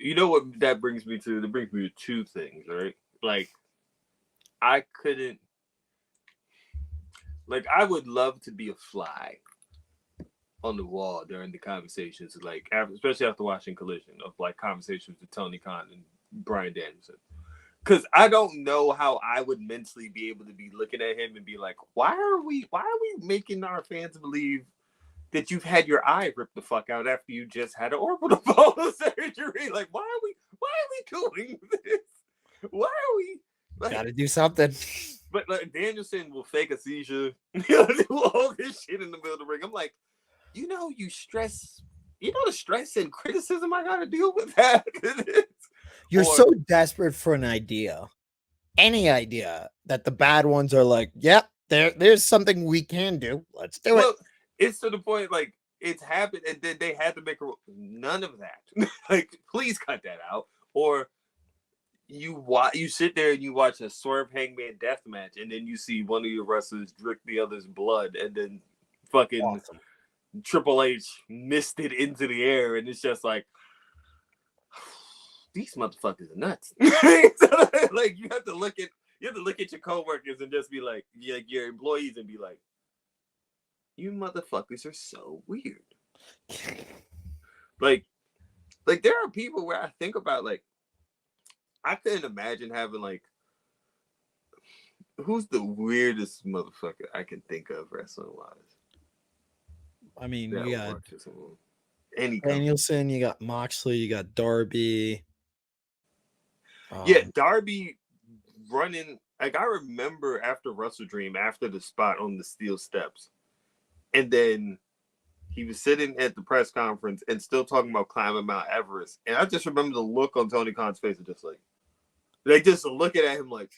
You know what that brings me to? That brings me to two things, right? Like, I couldn't. Like, I would love to be a fly on the wall during the conversations, like especially after watching Collision, of like conversations with Tony Khan and Brian Danielson. Because I don't know how I would mentally be able to be looking at him and be like, why are we making our fans believe that you've had your eye ripped the fuck out after you just had an orbital bone surgery? Like, why are we doing this? Why are we like? Got to do something. But like Danielson will fake a seizure, do all this shit in the middle of the ring. I'm like, you stress, the stress and criticism I gotta deal with that. You're Or so desperate for an idea, any idea, that the bad ones are like, yep, there's something we can do. Let's do it. well, it's to the point like it's happened, and then they had to make none of that. Like, please cut that out. Or you sit there and you watch a Swerve Hangman death match, and then you see one of your wrestlers drink the other's blood, and then fucking Awesome. Triple H missed it into the air, and it's just like, these motherfuckers are nuts. Like, you have to look at your coworkers and just be like your employees and be like, you motherfuckers are so weird. Like there are people where I think about, like, I couldn't imagine having, like, who's the weirdest motherfucker I can think of wrestling wise I mean, that you got watches him. Any company. Danielson, you got Moxley, you got Darby. Yeah, Um, Darby running, like, I remember after Wrestle Dream, after the spot on the steel steps, and then he was sitting at the press conference and still talking about climbing Mount Everest. And I just remember the look on Tony Khan's face of just like just looking at him like,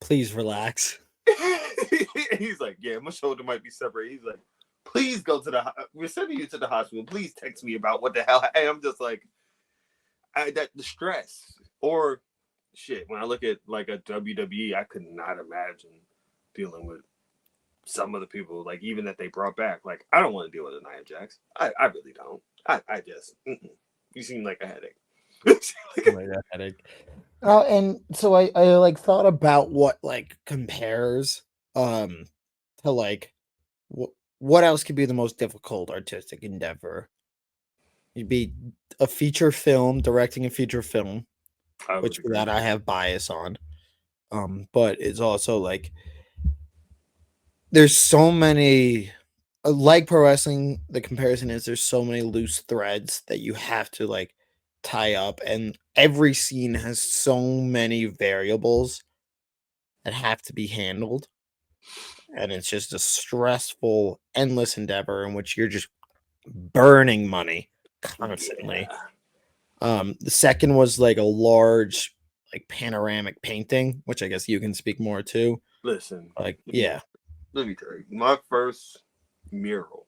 please relax. he's like, yeah, my shoulder might be separated. He's like, please go to we're sending you to the hospital. Please text me about what the hell. And I'm just like, the stress. Or shit, when I look at like a WWE, I could not imagine dealing with some of the people, like, even that they brought back. Like, I don't want to deal with a Nia Jax. I really don't. I just, you seem like a headache. Like that headache. And so I like thought about what like compares to like what else could be the most difficult artistic endeavor. It'd be a feature film, directing a feature film, I would which for agree. that I have bias on. But it's also like there's so many like pro wrestling, the comparison is there's so many loose threads that you have to like tie up, and every scene has so many variables that have to be handled, and it's just a stressful endless endeavor in which you're just burning money constantly. Yeah. The second was like a large like panoramic painting, which I guess you can speak more to. Listen, Like, yeah. let me tell you, my first mural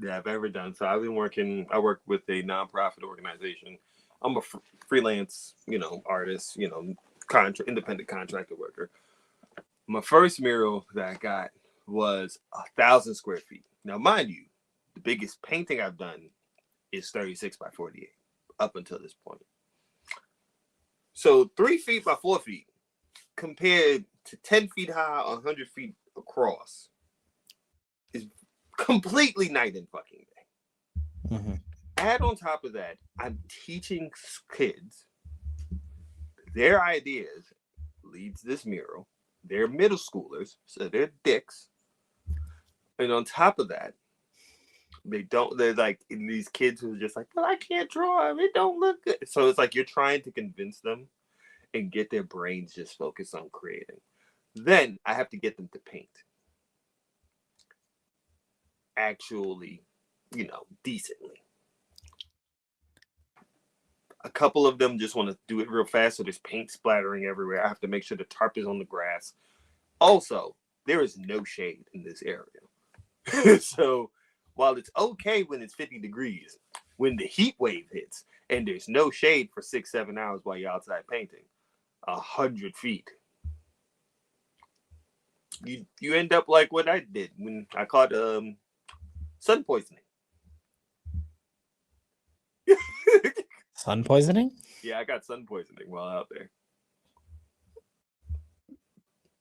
that I've ever done. So I work with a nonprofit organization. I'm a freelance, artist, independent contractor worker. My first mural that I got was 1,000 square feet. Now, mind you, the biggest painting I've done is 36 by 48 up until this point. So 3 feet by 4 feet compared to 10 feet high, 100 feet across is completely night and fucking day. Mm-hmm. Add on top of that, I'm teaching kids their ideas leads this mural. They're middle schoolers, so they're dicks. And on top of that, they're like these kids who are just like, well, I can't draw. It don't look good. So it's like you're trying to convince them and get their brains just focused on creating. Then I have to get them to paint. actually, decently. A couple of them just want to do it real fast, so there's paint splattering everywhere. I have to make sure the tarp is on the grass. Also, there is no shade in this area. So while it's okay when it's 50 degrees, when the heat wave hits and there's no shade for 6-7 hours while you're outside painting, 100 feet, you end up like what I did when I caught sun poisoning. Sun poisoning? Yeah, I got sun poisoning while out there.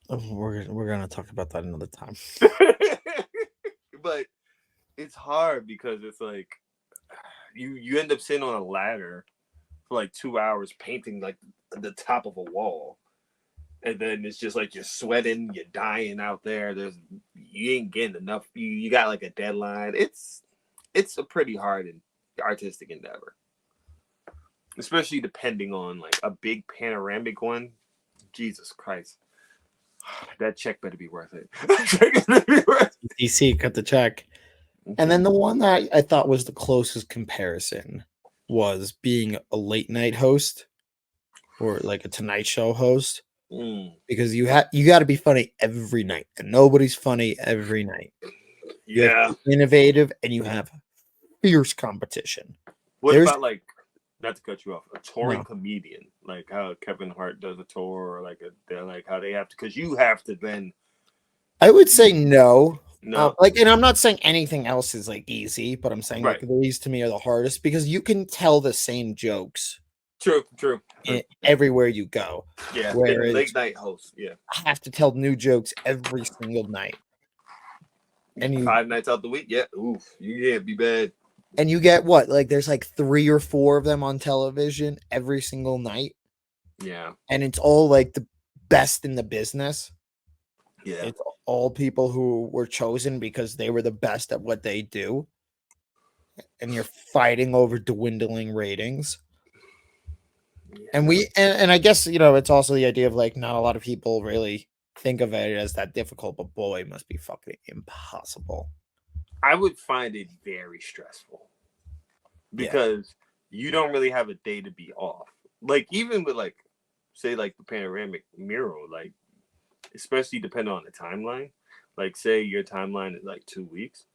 Oh, we're gonna talk about that another time. But it's hard because it's like you end up sitting on a ladder for like 2 hours painting like the top of a wall, and then it's just like you're sweating, you're dying out there. You ain't getting enough. You got like a deadline. It's a pretty hard and artistic endeavor, especially depending on like a big panoramic one. Jesus Christ, that check better be worth it. DC cut the check. And then the one that I thought was the closest comparison was being a late night host or like a Tonight Show host, because you got to be funny every night, and nobody's funny every night. You have Yeah. to be innovative, and you have fierce competition. What about like, not to cut you off, a touring comedian, like how Kevin Hart does a tour, or like they're like how they have to, because you have to then. I would say no. No. And I'm not saying anything else is like easy, but I'm saying like these to me are the hardest because you can tell the same jokes. True. Everywhere you go. Yeah, late night host. Yeah, I have to tell new jokes every single night. And 5 nights out the week. Yeah, oof, you can't be bad. And you get what? Like there's like 3 or 4 of them on television every single night. Yeah, and it's all like the best in the business. Yeah, it's all people who were chosen because they were the best at what they do. And you're fighting over dwindling ratings. And I guess, it's also the idea of like not a lot of people really think of it as that difficult, but boy, it must be fucking impossible. I would find it very stressful because you don't really have a day to be off. Like even with like, say like the panoramic mural, like especially depending on the timeline. Like say your timeline is like 2 weeks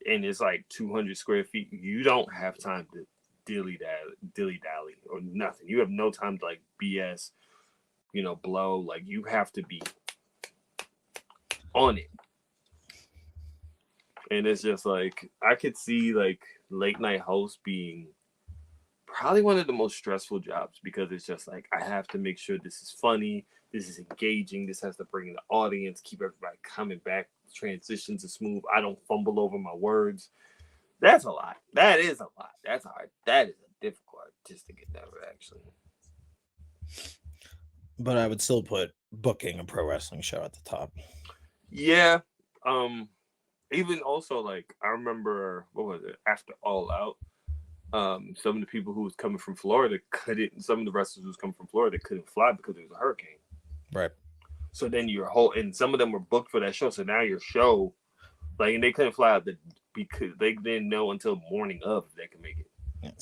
and it's like 200 square feet. You don't have time to dilly dally or nothing. You have no time to like BS, blow. Like you have to be on it. And it's just like I could see like late night host being probably one of the most stressful jobs because it's just like I have to make sure this is funny, this is engaging, this has to bring in the audience, keep everybody coming back, transitions are smooth, I don't fumble over my words. That's a lot. That is a lot. That's hard. That is a difficult artistic endeavor, actually. But I would still put booking a pro wrestling show at the top. Yeah. Even also like I remember what was it after All Out. Some of the people who was coming from Florida couldn't. Some of the wrestlers who was coming from Florida couldn't fly because there was a hurricane. Right. So then and some of them were booked for that show. So now your show, like, and they couldn't fly out because they didn't know until morning of if they could make it.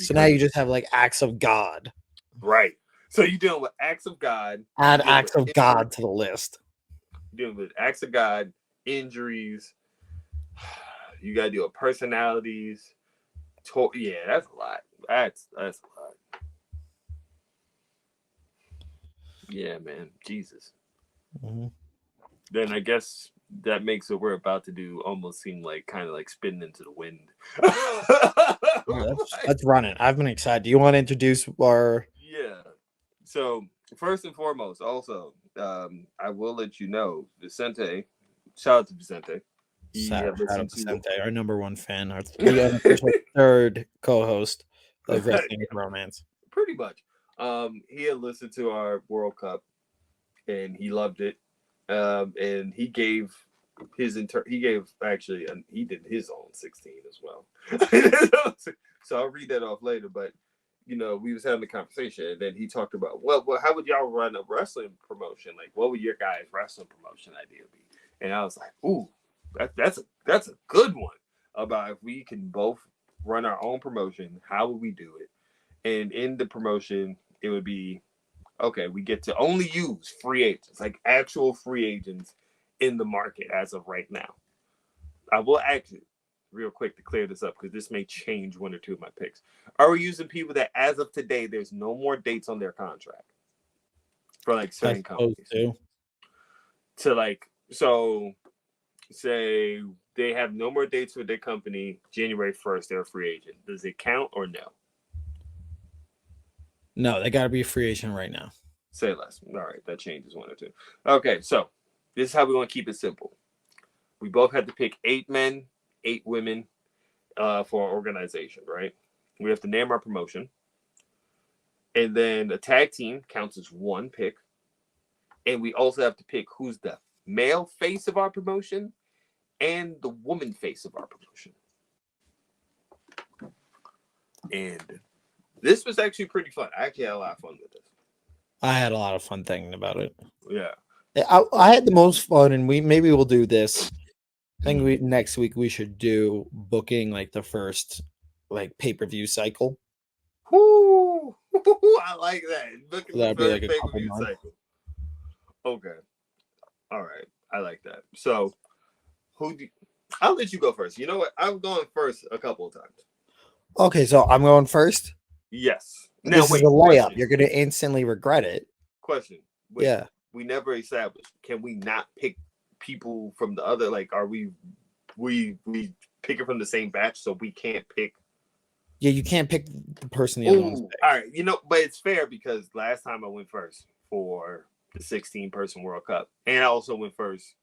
So now you just have like acts of God. Right. So you're dealing with acts of God. Add acts of God to the list. You're dealing with acts of God, injuries. You got to deal with personalities. Yeah, that's a lot. That's a lot. Yeah, man. Jesus. Mm-hmm. Then I guess that makes what we're about to do almost seem like kind of like spinning into the wind. Let's run it. I've been excited. Do you want to introduce our... Yeah. So first and foremost, also, I will let you know, Vicente, shout out to Vicente. Shout out to Vicente, our number one fan, our third co-host of Wrestling Wromance. Pretty much. He had listened to our World Cup and he loved it. And he gave he did his own 16 as well. So I'll read that off later. But we was having a conversation, and then he talked about, well, how would y'all run a wrestling promotion? Like, what would your guys' wrestling promotion idea be? And I was like, ooh, That's a good one about if we can both run our own promotion. How would we do it? And in the promotion, it would be okay. We get to only use free agents, like actual free agents in the market as of right now. I will ask you real quick to clear this up because this may change one or two of my picks. Are we using people that, as of today, there's no more dates on their contract for like I certain suppose companies? too. To like, so say they have no more dates with their company January 1st, they're a free agent. Does it count or no? No, they got to be a free agent right now. Say less. All right, that changes one or two. Okay, so this is how we want to keep it simple. We both had to pick 8 men, 8 women for our organization, right? We have to name our promotion. And then a tag team counts as one pick. And we also have to pick who's the male face of our promotion and the woman face of our promotion. And this was actually pretty fun. I actually had a lot of fun with this. I had a lot of fun thinking about it. Yeah. I had the most fun, and maybe we'll do this. I think next week we should do booking like the first like pay-per-view cycle. Whoo! I like that. Looking the That'd be like first a pay per couple view months. cycle. Okay. All right. I like that. So, I'll let you go first. You know what? I'm going first a couple of times. Okay, so I'm going first. Yes. Now, This is wait. a layup. Question. You're gonna instantly regret it. Question. Wait. Yeah. We never established. Can we not pick people from the other? Like, are we picking from the same batch, so we can't pick? Yeah, you can't pick the person the other one's Ooh, picked. all right. You know, but it's fair because last time I went first for the 16-person World Cup, and I also went first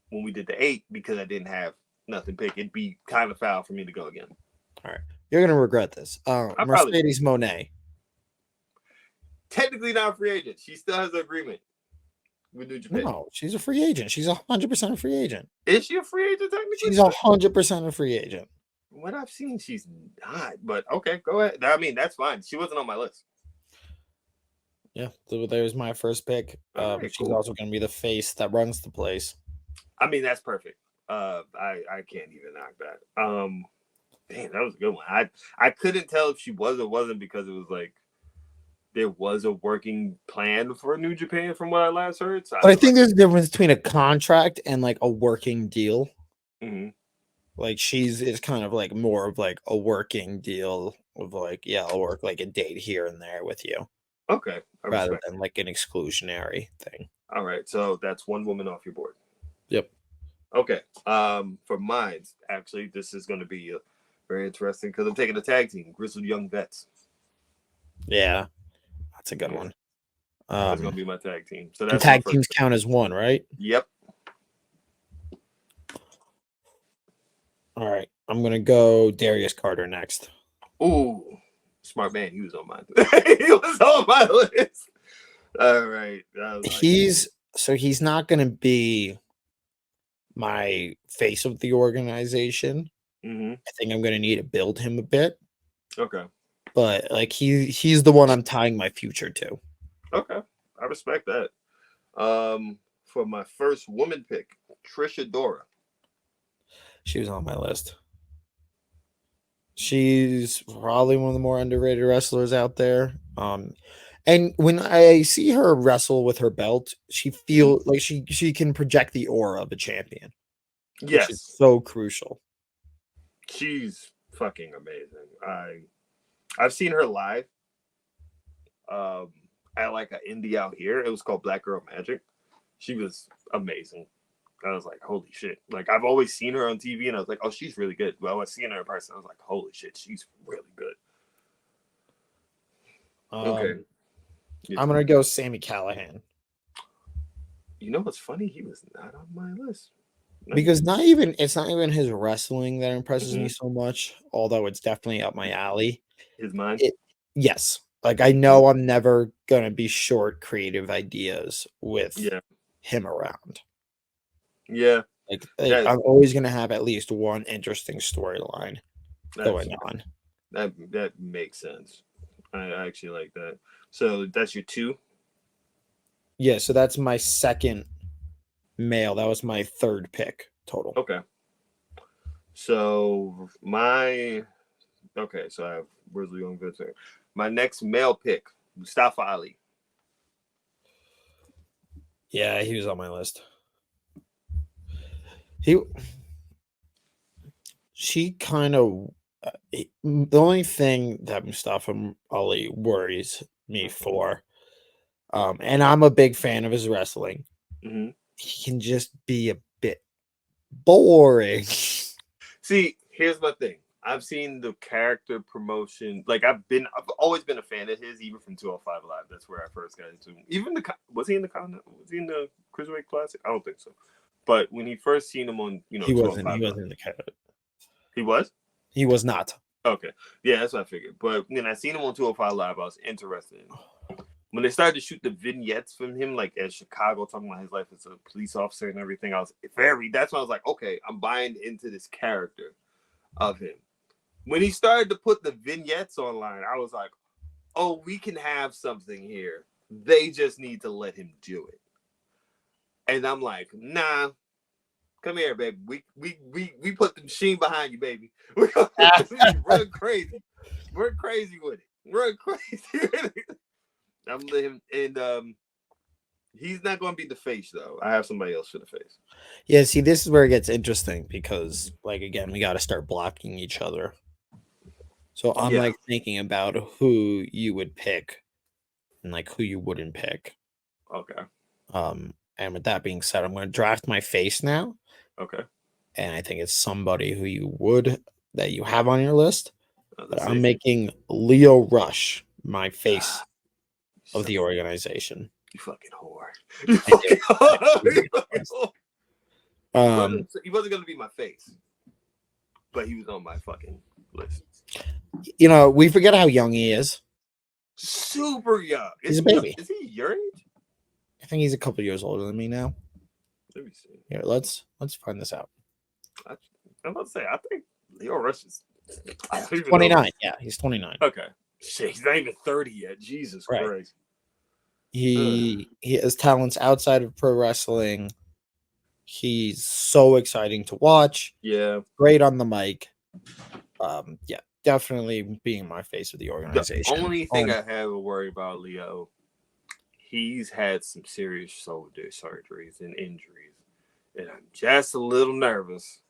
when we did the 8 because I didn't have nothing picked. It'd be kind of foul for me to go again. All right. You're gonna regret this. I probably Mercedes Monet. technically not a free agent. She still has an agreement with New Japan. No, she's a free agent. She's 100% a free agent. Is she a free agent technically? She's 100% a free agent. What I've seen, she's not. But okay, go ahead. I mean, that's fine. She wasn't on my list. Yeah, so there's my first pick. All right, She's cool. also going to be the face that runs the place. I mean, that's perfect. I can't even knock that. Damn, that was a good one. I couldn't tell if she was or wasn't because it was like there was a working plan for New Japan from what I last heard. So But I think there's a difference between a contract and like a working deal. Mm-hmm. Like it's kind of like more of like a working deal of like, yeah, I'll work like a date here and there with you. Okay. Rather than like an exclusionary thing. All right. So that's one woman off your board. Yep. Okay. For mine, actually, this is going to be very interesting because I'm taking a tag team, Grizzled Young Vets. Yeah. That's a good one. That's going to be my tag team. So that's tag teams count as one, right? Yep. All right. I'm going to go Darius Carter next. Ooh. Smart man. He was on mine. He was on my list. All right. He's not going to be my face of the organization. Mm-hmm. I think I'm going to need to build him a bit. Okay. But like he's the one I'm tying my future to. Okay. I respect that. For my first woman pick, Trisha Dora. She was on my list. She's probably one of the more underrated wrestlers out there. And when I see her wrestle with her belt, she feels like she can project the aura of a champion. Yes. Which is so crucial. She's fucking amazing. I've seen her live. At like an indie out here. It was called Black Girl Magic. She was amazing. I was like, holy shit. Like, I've always seen her on TV, and I was like, oh, she's really good. Well, I was seeing her in person. I was like, holy shit, she's really good. Okay. I'm going to go Sami Callihan. You know what's funny? He was not on my list. Because it's not even his wrestling that impresses me so much, although it's definitely up my alley. His mind? Yes. Like, I know I'm never going to be short creative ideas with him around. Yeah. Like I'm always going to have at least one interesting storyline going on. That makes sense. I actually like that. So that's your 2? Yeah, so that's my second male. That was my third pick total. Okay. So my so I have where's Leon Vincent? My next male pick, Mustafa Ali. Yeah, he was on my list. He she kind of the only thing that Mustafa Ali worries me for, and I'm a big fan of his wrestling. Mm-hmm. He can just be a bit boring. See, here's my thing. I've seen the character promotion. Like I've always been a fan of his, even from 205 Live. That's where I first got into him. Even was he in the Was he in the Cruiserweight Classic? I don't think so. But when he first seen him on, He wasn't. 205 He Live, wasn't in the he was. He was not. Okay, yeah, that's what I figured. But when I seen him on 205 Live, I was interested in him. When they started to shoot the vignettes from him, like at Chicago, talking about his life as a police officer and everything, I was that's when I was like, okay, I'm buying into this character of him. When he started to put the vignettes online, I was like, oh, we can have something here. They just need to let him do it. And I'm like, nah, come here, baby. We put the machine behind you, baby. We're gonna run crazy. Run crazy with it. Run crazy with it. I'm letting him, and he's not gonna be the face though. I have somebody else for the face. Yeah, see, this is where it gets interesting because, like, again, we got to start blocking each other. So I'm Yeah. like thinking about who you would pick and like who you wouldn't pick. Okay. And with that being said, I'm going to draft my face now, Okay. and I think it's somebody who you would that you have on your list. But Let's I'm see. making Leo Rush my face of the You organization. fucking whore. You I do. fucking whore. You fucking whore. Um, He wasn't gonna be my face, but he was on my fucking list. we forget how young he is. Super young. He's a baby. Is he your age? I think he's a couple years older than me now. Let me see. Here, let's find this out. I'm about to say, I think Leo Rush is. I don't even 29. know. Yeah, he's 29. Okay. Shit, he's not even 30 yet. Jesus Right. Christ. He has talents outside of pro wrestling. He's so exciting to watch. Yeah. Great on the mic. Yeah, definitely being my face of the The organization. only thing I have to worry about Leo, he's had some serious shoulder surgeries and injuries, and I'm just a little nervous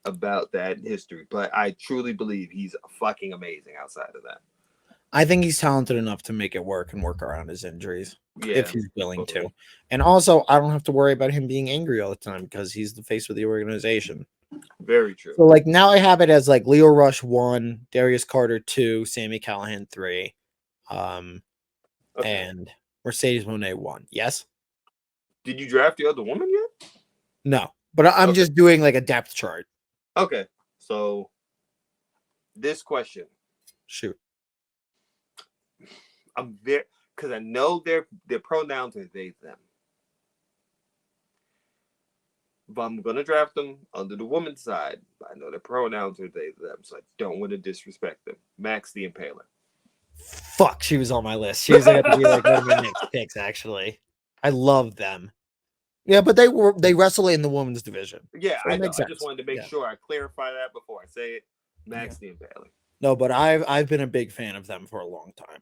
about that history. But I truly believe he's fucking amazing outside of that. I think he's talented enough to make it work and work around his injuries if he's willing to. And also, I don't have to worry about him being angry all the time because he's the face of the organization. Very true. So, like, now I have it as like Leo Rush 1, Darius Carter 2, Sammy Callahan 3, and Mercedes Moné 1. Yes? Did you draft the other woman yet? No, but I'm just doing like a depth chart. Okay. So, this question. Shoot. I'm very, because I know their pronouns are they, them. But I'm gonna draft them under the woman's side. But I know their pronouns are they, them, so I don't want to disrespect them. Max the Impaler. Fuck, she was on my list. She was going to be like one of my next picks, actually. I love them. Yeah, but they wrestle in the women's division. Yeah, So I know. makes I sense. just wanted to make sure I clarify that before I say it. Max the Impaler. No, but I've been a big fan of them for a long time.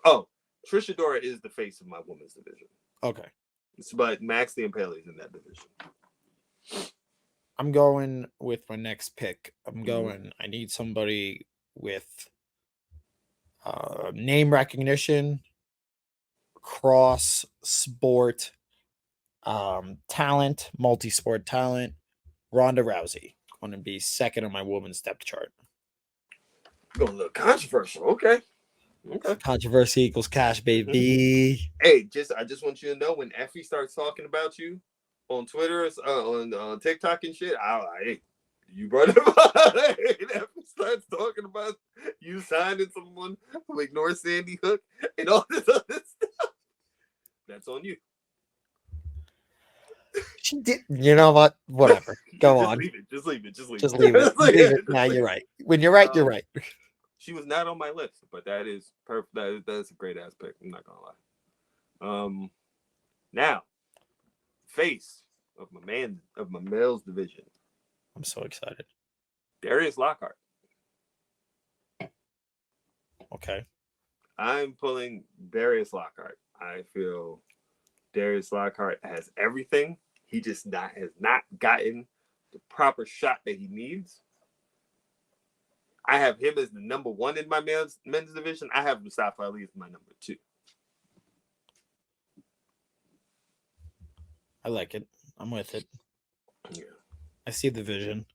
Oh, Trish Adora is the face of my women's division. Okay. But Max the Impaler is in that division. I'm going with my next pick. I need somebody with name recognition, cross sport talent, multi-sport talent. Ronda Rousey. Going to be second on my women's depth chart. Going a little controversial. Okay. Controversy equals cash, baby. Hey, I just want you to know when Effie starts talking about you on Twitter, on TikTok and shit, you brought it up. Effie starts talking about you signing someone who ignores Sandy Hook and all this other stuff. That's on you. She did. You know what? Whatever. Go on. Just leave it. Just leave it. Nah, you're right. When you're right, you're right. She was not on my list, but that is perfect. That is a great ass pick. I'm not gonna lie. Now, face of my males division. I'm so excited. Darius Lockhart. Okay. I'm pulling Darius Lockhart. I feel Darius Lockhart has everything. He just has not gotten the proper shot that he needs. I have him as the number one in my men's division. I have Mustafa Ali as my number two. I like it. I'm with it. Yeah. I see the vision.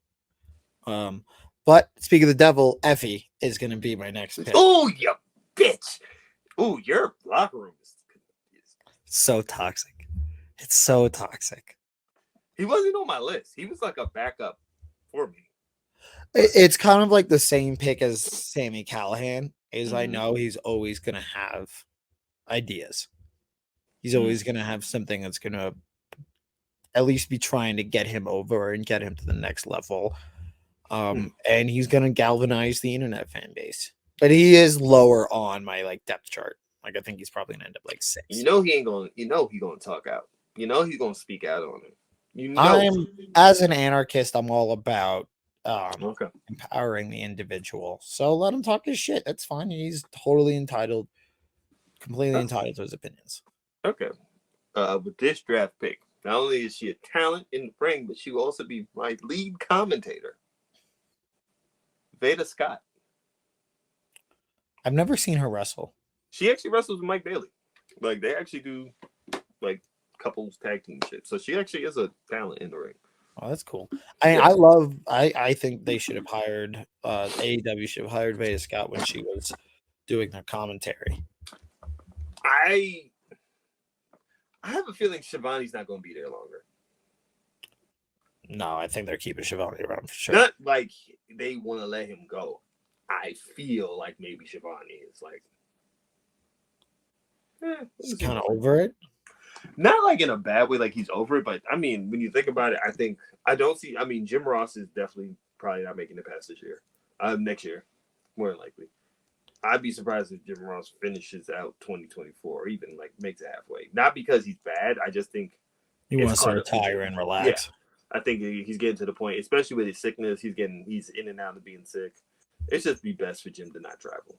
But speaking of the devil, Effie is going to be my next pick. Oh, you bitch! Oh, your locker room is so toxic. It's so toxic. He wasn't on my list. He was like a backup for me. It's kind of like the same pick as Sammy Callahan. Is I know he's always going to have ideas. He's always going to have something that's going to at least be trying to get him over and get him to the next level. And he's going to galvanize the internet fan base. But he is lower on my like depth chart. Like I think he's probably gonna end up like 6. He ain't gonna. He's gonna talk out. He's gonna speak out on it. I'm as an anarchist, I'm all about okay. empowering the individual. So let him talk his shit. That's fine. He's totally entitled, completely entitled to his opinions. Okay. With this draft pick, not only is she a talent in the ring, but she will also be my lead commentator. Veda Scott. I've never seen her wrestle. She actually wrestles with Mike Bailey. Like they actually do like couples tag team shit. So she actually is a talent in the ring. Oh, that's cool. I think they should have hired AEW should have hired Veda Scott when she was doing their commentary. I have a feeling Shivani's not going to be there longer. No, I think they're keeping Shivani around for sure. Not like they want to let him go. I feel like maybe Shivani is like he's kind of over it. Not like in a bad way, like he's over it, but I mean, when you think about it, I mean, Jim Ross is definitely probably not making it past this year. Next year, more than likely. I'd be surprised if Jim Ross finishes out 2024 or even like makes it halfway. Not because he's bad. I just think he wants to retire and relax. Yeah. I think he's getting to the point, especially with his sickness. He's in and out of being sick. It's just be best for Jim to not travel.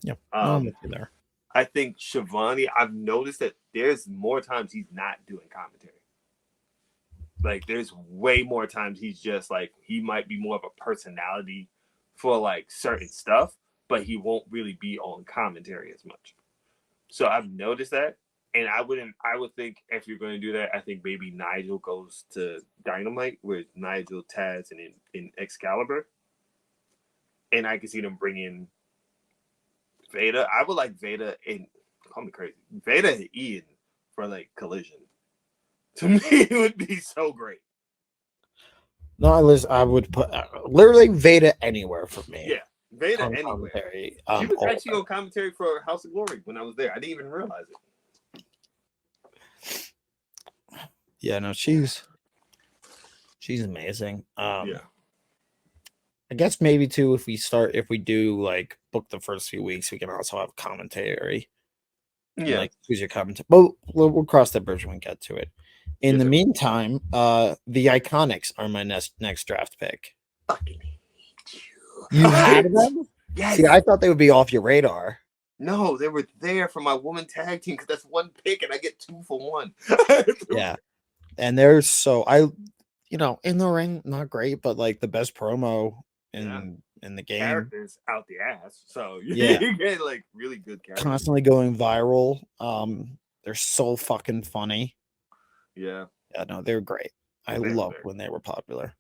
Yep. I'm with you there. I think Shivani, I've noticed that there's more times he's not doing commentary. Like there's way more times he's just like, he might be more of a personality for like certain stuff, but he won't really be on commentary as much. So I've noticed that. And I would think if you're going to do that, I think maybe Nigel goes to Dynamite with Nigel, Taz, and in Excalibur. And I can see them bring in Veda. I would like Veda and call me crazy. Veda and Ian for like Collision. To me, it would be so great. No, I would put literally Veda anywhere for me. Yeah, Veda anywhere. Commentary. She was actually on commentary for House of Glory when I was there. I didn't even realize it. Yeah, no, she's amazing. Yeah. I guess maybe too if we do like book the first few weeks, we can also have commentary. Yeah. Like who's your commentary? But we'll cross that bridge when we get to it. In the meantime, the Iconics are my next draft pick. Fucking you had them? Yes. See, I thought they would be off your radar. No, they were there for my woman tag team because that's one pick and I get 2 for 1. Yeah. And they're in the ring, not great, but like the best promo in the game. Characters out the ass. So you get like really good characters. Constantly going viral. They're so fucking funny. Yeah. Yeah, no, they're great. I loved when they were popular.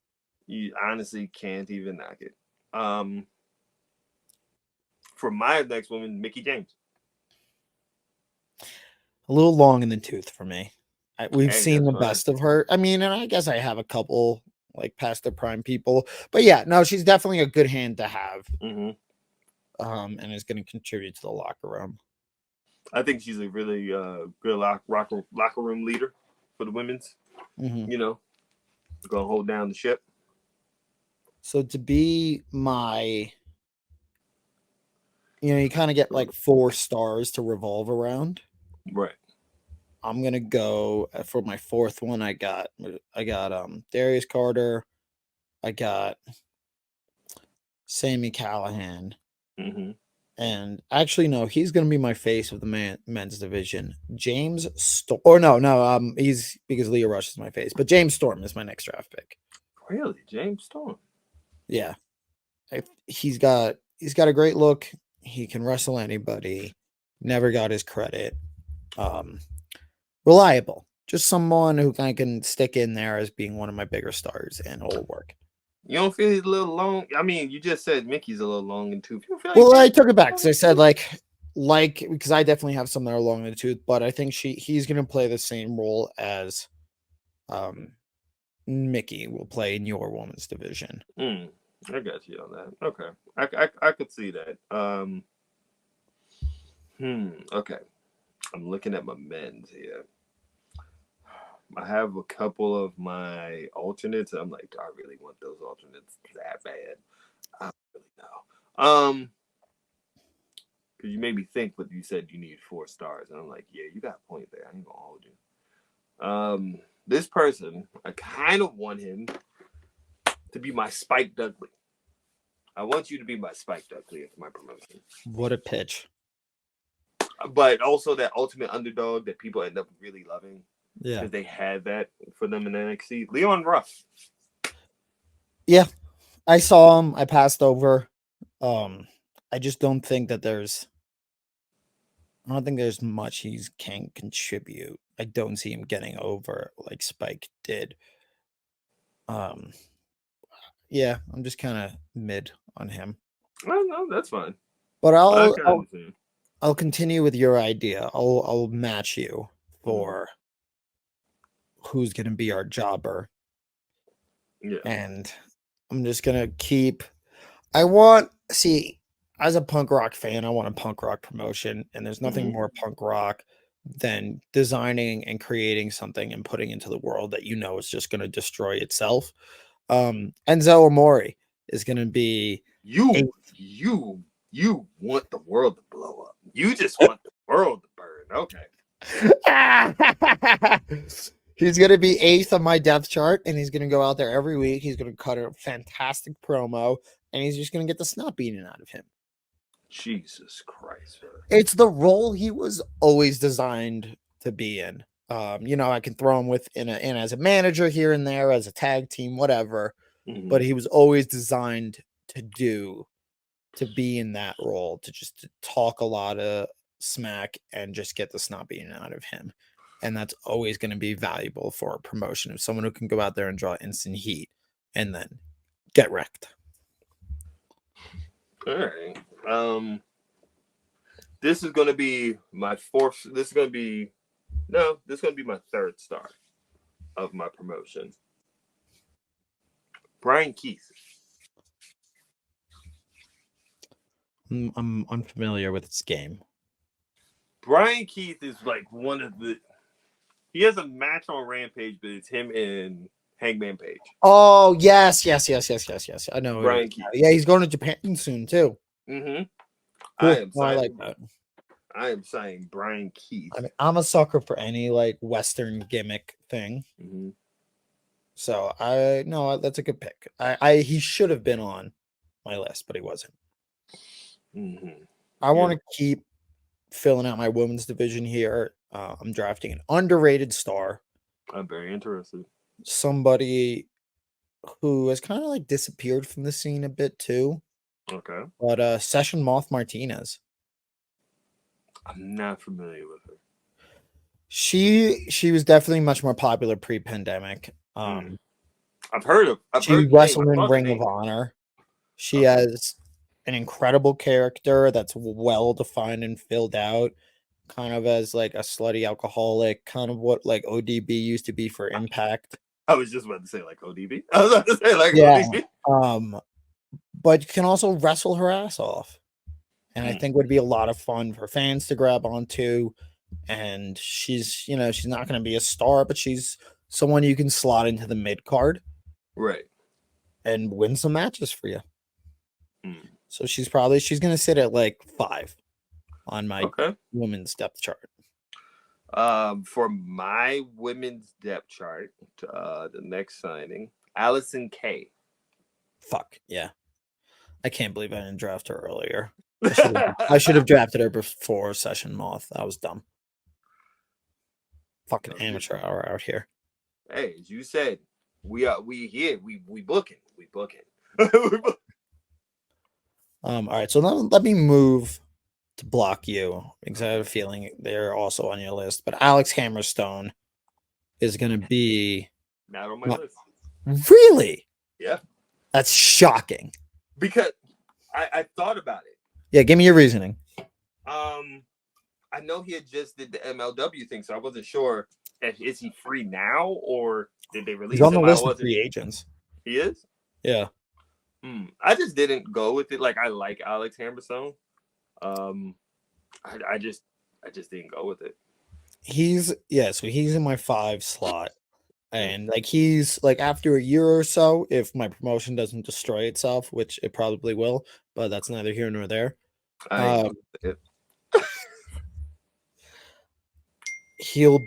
You honestly can't even knock it. For my next woman, Mickie James. A little long in the tooth for me. We've seen the best of her. I mean, and I guess I have a couple like past the prime people, but yeah, no, she's definitely a good hand to have. Mm-hmm. And is going to contribute to the locker room. I think she's a really good locker room leader for the women's. Mm-hmm. Gonna hold down the ship. So to be my, you kind of get like 4 stars to revolve around. Right. I'm gonna go for my fourth one. I got Darius Carter. I got Sammy Callahan. Mm-hmm. And actually, no, he's gonna be my face of the men's division. James Storm, or no, he's because Leo Rush is my face, but James Storm is my next draft pick. Really, James Storm? Yeah, he's got a great look. He can wrestle anybody. Never got his credit. Um, Reliable, just someone who kind of can stick in there as being one of my bigger stars, and it'll work. You don't feel he's a little long? I mean, you just said Mickey's a little long in tooth. You feel like Well, I James took it back Storm because I said like because I definitely have some that are long in the tooth, but I think he's gonna play the same role as um Mickey will play in your woman's division. I got you on that. Okay, I could see that. Okay, I'm looking at my men's here. I have a couple of my alternates. I'm like, do I really want those alternates that bad? I don't really know. Because you made me think, but you said you need 4 stars, and I'm like, yeah, you got a point there. I ain't gonna hold you. This person, I kind of want him to be my Spike Dudley. I want you to be my Spike Dudley after my promotion. What a pitch! But also that ultimate underdog that people end up really loving. Yeah, Because they had that for them in NXT. Leon Ruff. yeah. I saw him. I passed over. I just don't think that there's. I don't think there's much he can contribute. I don't see him getting over like Spike did. Um, yeah, I'm just kind of mid on him. No, that's fine. But I can understand. I'll continue with your idea. I'll match you Mm-hmm. for who's going to be our jobber. Yeah. And I'm just going to keep I want see as a punk rock fan, I want a punk rock promotion and there's nothing more punk rock than designing and creating something and putting into the world that you know is just going to destroy itself. Enzo Amore is going to be You want the world to blow up. You just want the world to burn. Okay. He's going to be 8th on my depth chart, and he's going to go out there every week. He's going to cut a fantastic promo, and he's just going to get the snot beaten out of him. Jesus Christ. It's the role he was always designed to be in. I can throw him in as a manager here and there, as a tag team, whatever. Mm-hmm. But he was always designed to be in that role, to talk a lot of smack and just get the snot beaten out of him. And that's always going to be valuable for a promotion of someone who can go out there and draw instant heat and then get wrecked. All right. This is going to be my fourth. This is going to be my 3rd star of my promotion. Brian Keith. I'm unfamiliar with this game. Brian Keith is like one of the. He has a match on Rampage, but it's him and Hangman Page. Oh yes. I know Brian Keith. Yeah, he's going to Japan soon too. Mm-hmm. Cool. I like that. I am saying Brian Keith. I mean, I'm a sucker for any like Western gimmick thing. Mm-hmm. So that's a good pick. He should have been on my list, but he wasn't. Mm-hmm. I want to keep filling out my women's division here. I'm drafting an underrated star. I'm very interested. Somebody who has kind of like disappeared from the scene a bit too. Okay. But Session Moth Martinez. I'm not familiar with her. She was definitely much more popular pre-pandemic. I've heard she wrestled in Ring of Honor. She has an incredible character that's well defined and filled out, kind of as like a slutty alcoholic, kind of what like ODB used to be for Impact. I was just about to say like ODB. I was about to say like ODB. But can also wrestle her ass off. And I think would be a lot of fun for fans to grab onto. And she's not going to be a star, but she's someone you can slot into the mid card. Right. And win some matches for you. So she's going to sit at like 5 on my women's depth chart. For my women's depth chart, the next signing, Allison Kay. Fuck yeah. I can't believe I didn't draft her earlier. I should have drafted her before Session Moth. That was dumb. Fucking amateur hour out here. Hey, as you said, we here. We booking. We booking. All right, so let me move to block you because I have a feeling they're also on your list. But Alex Hammerstone is going to be Not on my list. Really? Yeah. That's shocking. Because I thought about it. Yeah, give me your reasoning. I know he had just did the MLW thing, so I wasn't sure if is he free now or did they release He's on the him? list of free agents. He is? Yeah. I just didn't go with it. Like I like Alex Hammerstone. I just didn't go with it. So he's in my 5 slot. And like he's like after a year or so, if my promotion doesn't destroy itself, which it probably will, but that's neither here nor there. He'll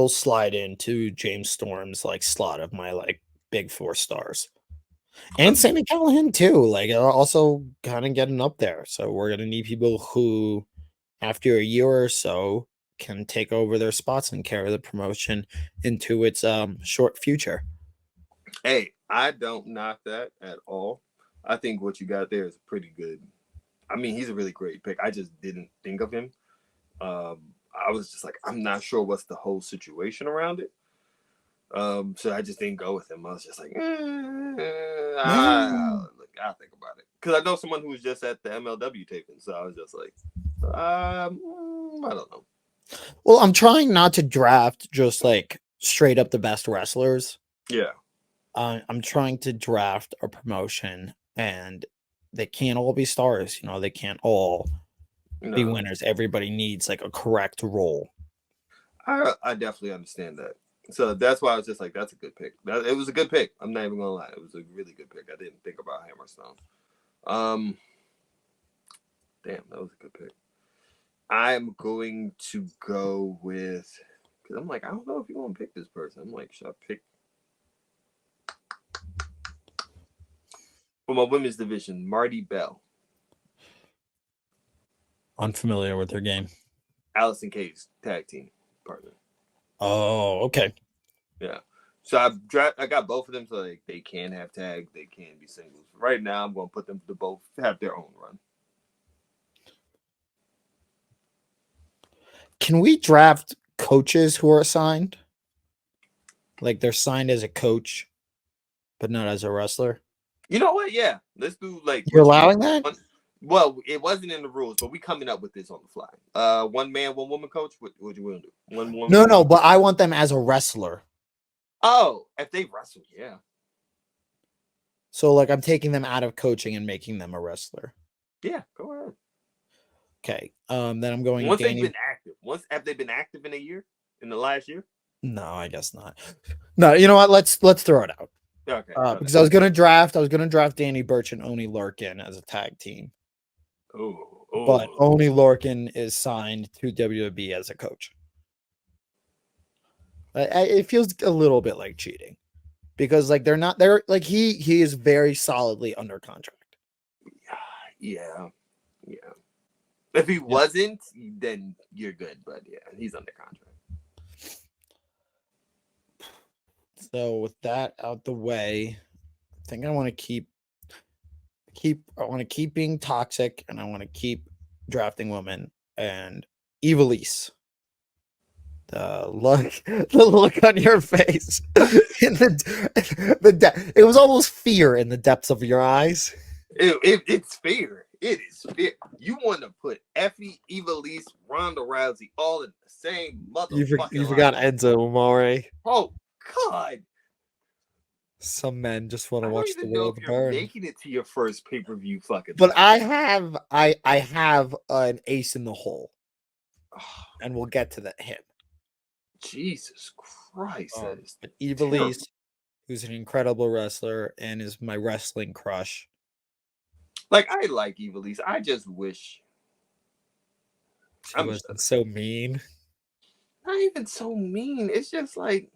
slide into James Storm's like slot of my like big 4 stars. And Sammy Callahan too, like also kind of getting up there. So we're gonna need people who, after a year or so, can take over their spots and carry the promotion into its short future. Hey, I don't knock that at all. I think what you got there is pretty good. I mean, he's a really great pick. I just didn't think of him. I was just like, I'm not sure what's the whole situation around it. So I just didn't go with him. I was just like, I'll think about it. Because I know someone who was just at the MLW taping. So I was just like, I don't know. Well, I'm trying not to draft just like straight up the best wrestlers. Yeah. I'm trying to draft a promotion, and they can't all be stars. You know, they can't all be winners. Everybody needs like a correct role. I definitely understand that. So that's why I was just like, that's a good pick. It was a good pick. I'm not even gonna lie. It was a really good pick. I didn't think about Hammerstone. Damn, that was a good pick. I'm going to go with, because I'm like, I don't know if you want to pick this person. I'm like, should I pick for my women's division, Marty Bell? Unfamiliar with her game. Allison Kay's tag team partner. Oh, okay. Yeah. So I got both of them, so like they can have tag, they can be singles. Right now, I'm going to put them to both have their own run. Can we draft coaches who are assigned? Like they're signed as a coach, but not as a wrestler? You know what? Yeah. Let's do like... You're allowing that? Well, it wasn't in the rules, but we coming up with this on the fly. 1 man, 1 woman coach? What you want to do? One woman? No, but I want them as a wrestler. Oh, if they wrestle, yeah. So like I'm taking them out of coaching and making them a wrestler. Yeah, go ahead. Okay. Then I'm going once they've been active. Have they been active in a year? In the last year? No, I guess not. No, you know what? Let's throw it out. Okay. Because I was gonna draft Danny Burch and Oni Lorcan as a tag team. But Oni Lorcan is signed to WWE as a coach. It feels a little bit like cheating because like they're like he is very solidly under contract. Yeah. If he wasn't, then you're good. But yeah, he's under contract. So with that out the way, I think I want to keep being toxic, and I want to keep drafting women and Evilise. The look on your face in it was almost fear in the depths of your eyes. It's fear. It is fear. You want to put Effie, Evilise, Ronda Rousey all in the same motherfucking You forgot Enzo Amore. Oh God. Some men just want to watch the world burn. Making it to your first pay-per-view fucking. But I have an ace in the hole. And we'll get to him. Jesus Christ. But Evilise, who's an incredible wrestler and is my wrestling crush. Like, I like Evilise. I just wish She I'm wasn't so mean. not even so mean. It's just like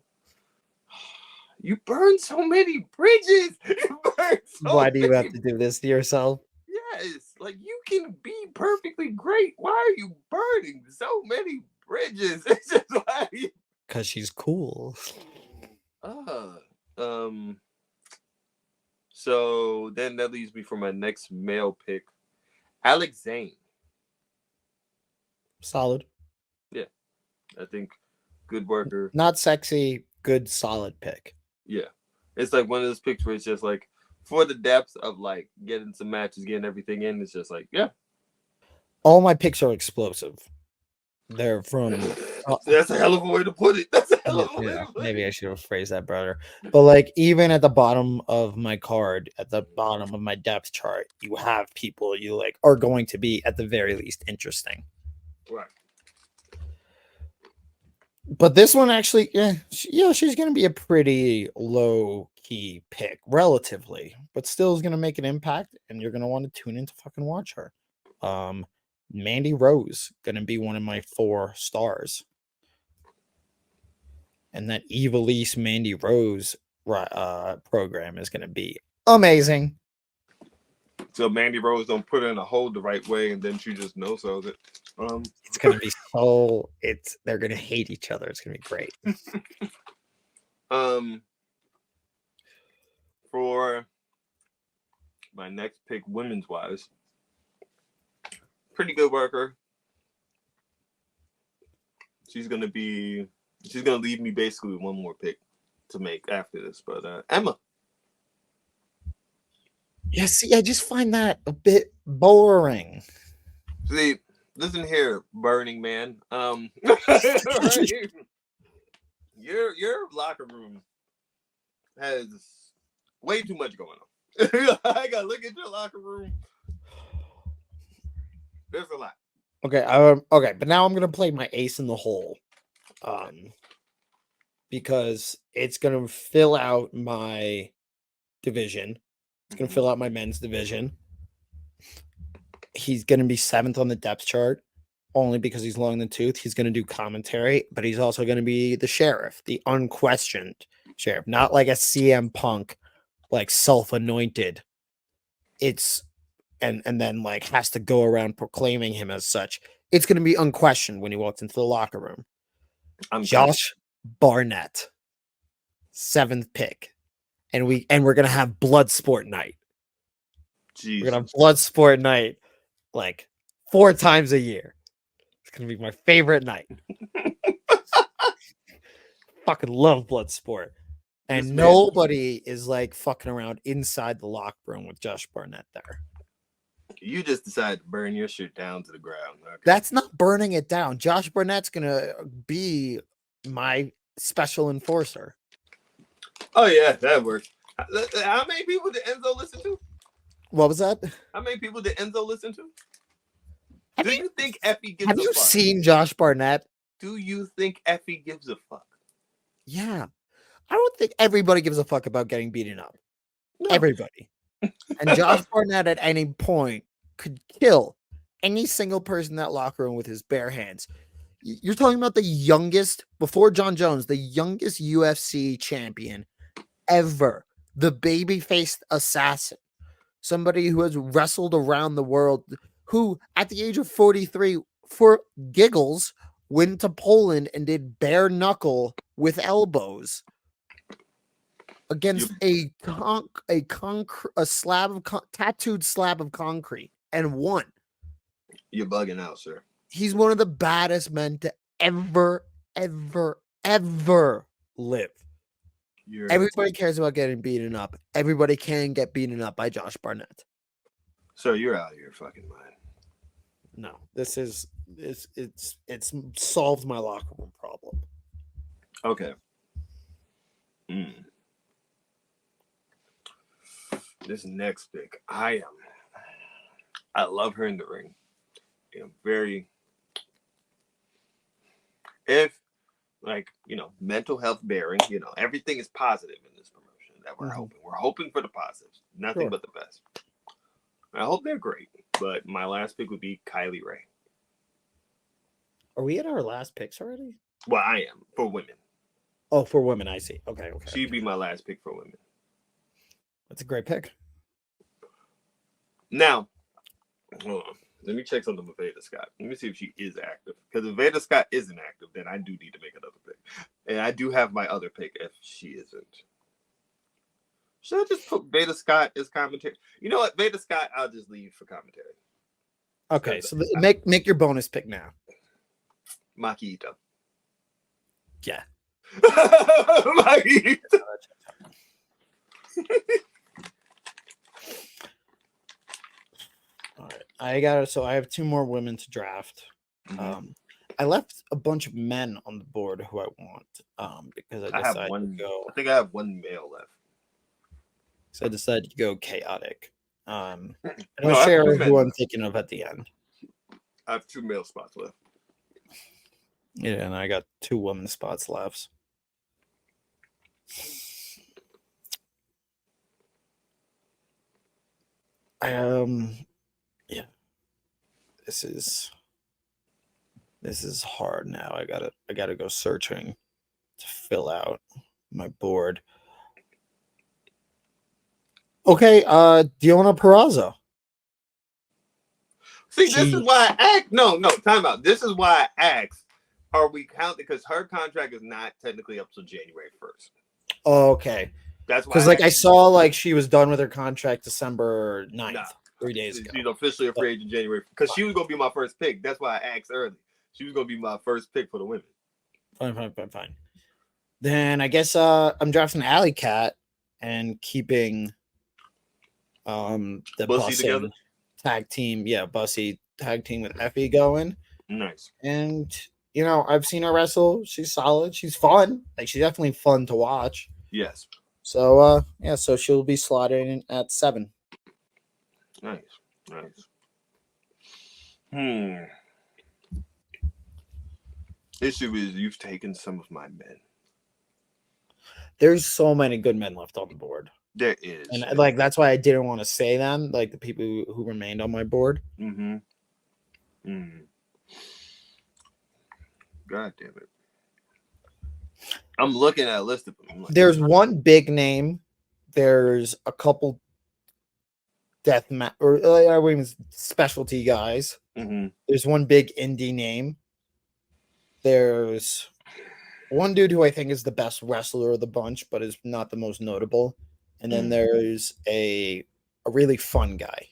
you burn so many bridges. You burn Why so do you have many. to do this to yourself? Yes, like you can be perfectly great. Why are you burning so many bridges? It's just like Because she's cool. uh um. So then that leaves me for my next male pick, Alex Zane. Solid. Yeah, I think good worker. Not sexy, good, solid pick. Yeah, it's like one of those picks where it's just like for the depth of like getting some matches, getting everything in. It's just like yeah, All my picks are explosive. They're from. that's a hell of a way to put it. That's a hell Yeah, of a way yeah, to put maybe it. I should have phrased that better. But like, even at the bottom of my card, at the bottom of my depth chart, you have people you like are going to be at the very least interesting. Right. But this one actually, yeah, she's going to be a pretty low key pick, relatively, but still is going to make an impact, and you're going to want to tune in to fucking watch her. Um, Mandy Rose going to be one of my 4 stars, and that Evilise Mandy Rose program is going to be amazing. So Mandy Rose don't put in a hold the right way, and then she just no sells it. It's going to be so. They're going to hate each other. It's going to be great. um, for my next pick, women's wise, pretty good worker. She's gonna be. She's gonna leave me basically with one more pick to make after this, but Emma. Yeah, see, I just find that a bit boring. See, listen here, Burning Man. Your locker room has way too much going on. I gotta look at your locker room. There's a lot. Okay, but now I'm gonna play my ace in the hole, because it's gonna fill out my division. It's gonna fill out my men's division. He's gonna be 7th on the depth chart, only because he's long in the tooth. He's gonna do commentary, but he's also gonna be the sheriff, the unquestioned sheriff, not like a CM Punk, like self-anointed. It's and then like has to go around proclaiming him as such. It's gonna be unquestioned when he walks into the locker room. Josh Barnett, 7th pick. And we're gonna have blood sport night. Jesus. We're gonna have blood sport night like 4 times a year. It's gonna be my favorite night. Fucking love blood sport. And nobody is like fucking around inside the locker room with Josh Barnett there. You just decided to burn your shit down to the ground. Okay. That's not burning it down. Josh Barnett's gonna be my special enforcer. Oh yeah, that works. How many people did Enzo listen to? What was that? How many people did Enzo listen to? Do you think Effie gives a fuck? Have you seen Josh Barnett? Do you think Effie gives a fuck? Yeah. I don't think everybody gives a fuck about getting beaten up. No. Everybody. And Josh Barnett at any point could kill any single person in that locker room with his bare hands. You're talking about the youngest, before John Jones, the youngest UFC champion ever. The baby-faced assassin. Somebody who has wrestled around the world, who at the age of 43, for giggles, went to Poland and did bare knuckle with elbows against a tattooed slab of concrete and won. You're bugging out, sir. He's one of the baddest men to ever live. Everybody cares about getting beaten up. Everybody can get beaten up by Josh Barnett. So you're out of your fucking mind. No, this is it's solved my locker room problem. Okay. This next pick, I love her in the ring. If like, mental health bearing, everything is positive in this promotion that we're hoping. We're hoping for the positives, nothing but the best. I hope they're great, but my last pick would be Kylie Ray. Are we at our last picks already? Well, I am for women. Oh, for women, I see. Okay. She'd be my last pick for women. That's a great pick. Now, hold on. Let me check something with Veda Scott. Let me see if she is active. Because if Veda Scott isn't active, then I do need to make another pick. And I do have my other pick if she isn't. Should I just put Veda Scott as commentary? You know what? Veda Scott, I'll just leave for commentary. Okay, so make your bonus pick now. Makito. Yeah. Makito. All right, I have 2 more women to draft. Mm-hmm. I left a bunch of men on the board who I want. Because I decided have one. to go. I think I have one male left. So I decided to go chaotic. And No, I'll share men. who I'm thinking of at the end. I have 2 male spots left. Yeah, and I got 2 women spots left. Yeah. This is hard now. I gotta go searching to fill out my board. Okay, Diona Peraza. See, this is why I asked. No, time out. This is why I asked. Are we counting? Because her contract is not technically up till January 1st. Oh, okay. That's why. Because I saw like she was done with her contract December 9th, 3 days ago. She's officially a free agent January because she was gonna be my first pick. That's why I asked early. She was gonna be my first pick for the women. Fine. Then I guess I'm drafting Alley Cat and keeping the Bussy tag team. Yeah, Bussy tag team with Effie going. Nice. And I've seen her wrestle. She's solid. She's fun. Like she's definitely fun to watch. Yes. So so she'll be slotted in at 7. Nice. Issue is you've taken some of my men. There's so many good men left on the board. There is. And like that's why I didn't want to say them, like the people who remained on my board. Mm-hmm. God damn it. I'm looking at a list of them. Like, there's one big name. There's a couple death match or specialty guys. Mm-hmm. There's one big indie name. There's one dude who I think is the best wrestler of the bunch, but is not the most notable. And then there's a really fun guy,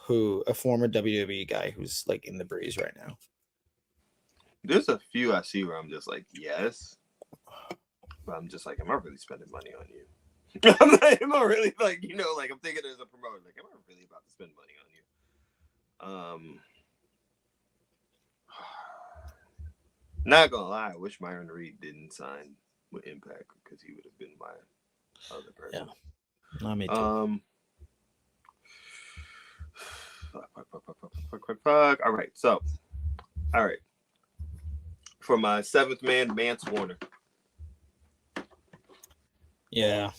a former WWE guy who's like in the breeze right now. There's a few I see where I'm just like, yes, but I'm just like, am I really spending money on you? Am I really like, like I'm thinking as a promoter, like, am I really about to spend money on you? Not gonna lie, I wish Myron Reed didn't sign with Impact because he would have been my other person. Yeah, not me too. Fuck. All right. For my 7th man, Mance Warner. Yeah,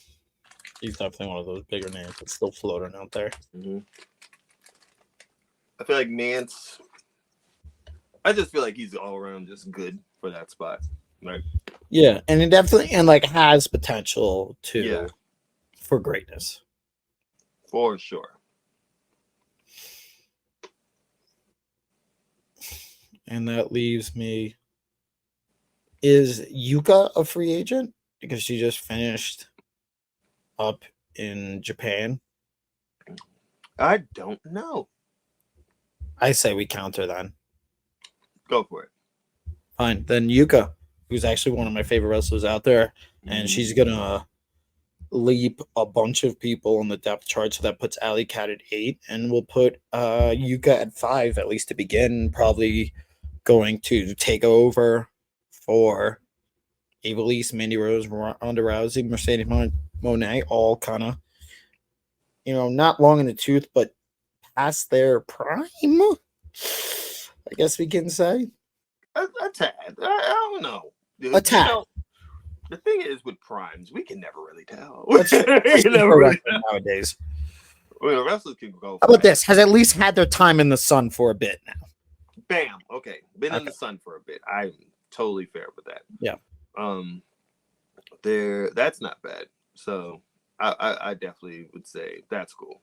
he's definitely one of those bigger names that's still floating out there. Mm-hmm. I feel like Mance. I just feel like he's all around just good for that spot, right? Yeah, and it definitely has potential for greatness. For sure. And that leaves me. Is Yuka a free agent? Because she just finished up in Japan. I don't know. I say we counter then. Go for it. Fine. Then Yuka, who's actually one of my favorite wrestlers out there, and she's gonna leap a bunch of people on the depth chart, so that puts Alley Cat at 8, and we'll put Yuka at 5 at least to begin. Probably going to take over for Ivelisse, Mandy Rose, Ronda Rousey, Mercedes Moné, all kind of not long in the tooth, but past their prime. I guess we can say a tad. I don't know. A tad. The thing is with primes, we can never really tell. Nowadays. Well, wrestlers can go. How about this? Has at least had their time in the sun for a bit now. Bam. Okay. Been in Okay. the sun for a bit. I'm totally fair with that. Yeah. Um, that's not bad. So I definitely would say that's cool.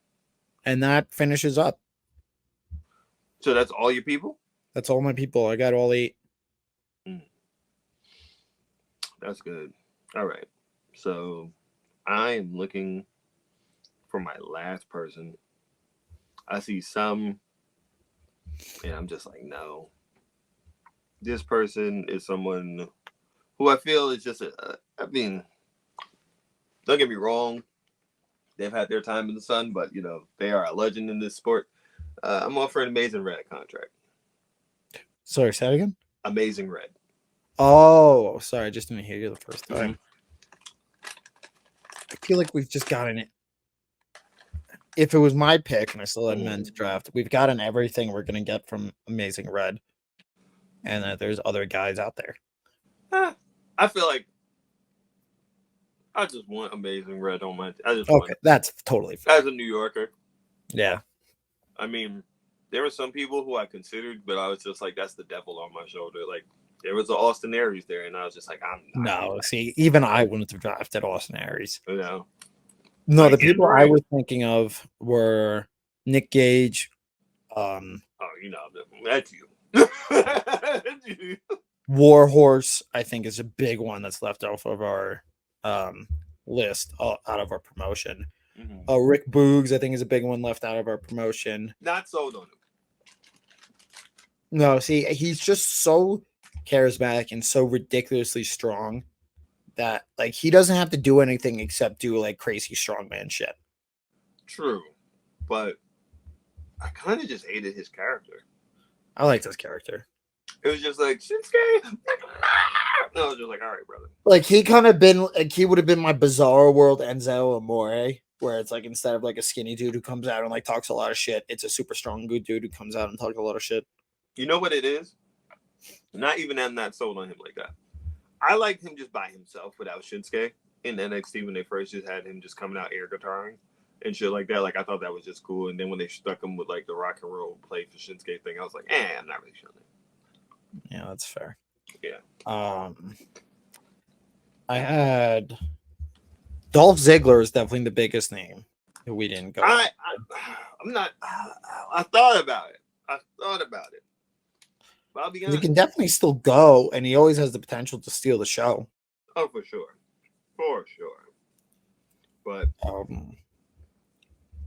And that finishes up. So that's all your people? That's all my people. I got all 8. Mm, that's good. All right. So I am looking for my last person. I see some, and I'm just like, no. This person is someone who I feel is just I mean, don't get me wrong. They've had their time in the sun, but they are a legend in this sport. I'm offering Amazing Red a contract. Sorry, say that again? Amazing Red. Oh, sorry. I just didn't hear you the first Mm-hmm. time. I feel like we've just gotten it. If it was my pick and I still had men to draft, we've gotten everything we're going to get from Amazing Red. And that there's other guys out there. I feel like I just want Amazing Red on my. I just Okay, want that's totally fair. as a New Yorker. Yeah. I mean, there were some people who I considered, but I was just like, that's the devil on my shoulder. Like there was an Austin Aries there, and I was just like, I'm not. No, see, even I wouldn't have drafted Austin Aries. You know, No, like the people I was thinking of were Nick Gage, oh, that's you. That's you. Warhorse. I think is a big one that's left off of our list out of our promotion. Mm-hmm. Rick Boogs, I think, is a big one left out of our promotion. Not sold on him. No, see, he's just so charismatic and so ridiculously strong that like he doesn't have to do anything except do like crazy strongman shit. True, but I kind of just hated his character. I like this character. It was just like Shinsuke. I was just like, all right, brother. Like he kind of been like he would have been my Bizarro World Enzo Amore, where it's like instead of like a skinny dude who comes out and like talks a lot of shit, it's a super strong good dude who comes out and talks a lot of shit. You know what it is? Not even I'm not sold on him like that. I liked him just by himself without Shinsuke in NXT when they first just had him just coming out air guitaring and shit like that. Like I thought that was just cool. And then when they stuck him with like the rock and roll play for Shinsuke thing, I was like, I'm not really feeling it. Yeah, that's fair. Yeah. I had Dolph Ziggler is definitely the biggest name that we didn't go. I'm not. I thought about it. But I'll be honest. He can definitely still go, and he always has the potential to steal the show. Oh, for sure. But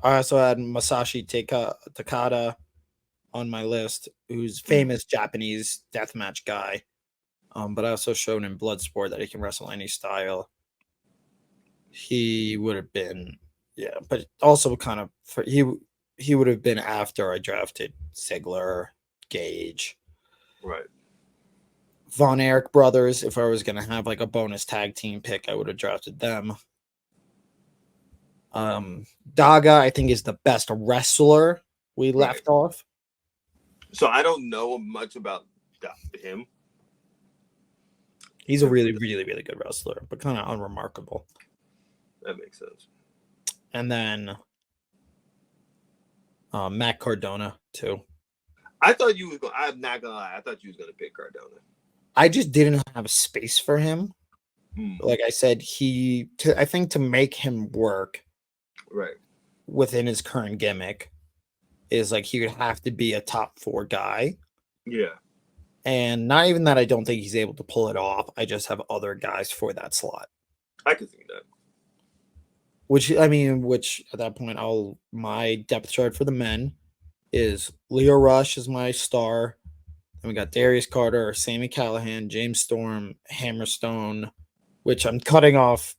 I also had Masashi Takada on my list, who's famous Japanese deathmatch guy. But I also showed in Bloodsport that he can wrestle any style. He would have been, but also kind of he would have been after I drafted Ziggler, Gage, right. Von Erich brothers. If I was gonna have like a bonus tag team pick, I would have drafted them. Daga, I think, is the best wrestler we left off. So I don't know much about him. He's a really, really, really good wrestler, but kind of unremarkable. That makes sense. And then Matt Cardona too. I thought you was going. I'm not gonna lie. I thought you was gonna pick Cardona. I just didn't have space for him. Like I said, I think to make him work, right, within his current gimmick, is like he would have to be a top 4 guy. Yeah. And not even that I don't think he's able to pull it off. I just have other guys for that slot. I can see that. Which at that point, my depth chart for the men is Leo Rush is my star. Then we got Darius Carter, Sammy Callahan, James Storm, Hammerstone, which I'm cutting off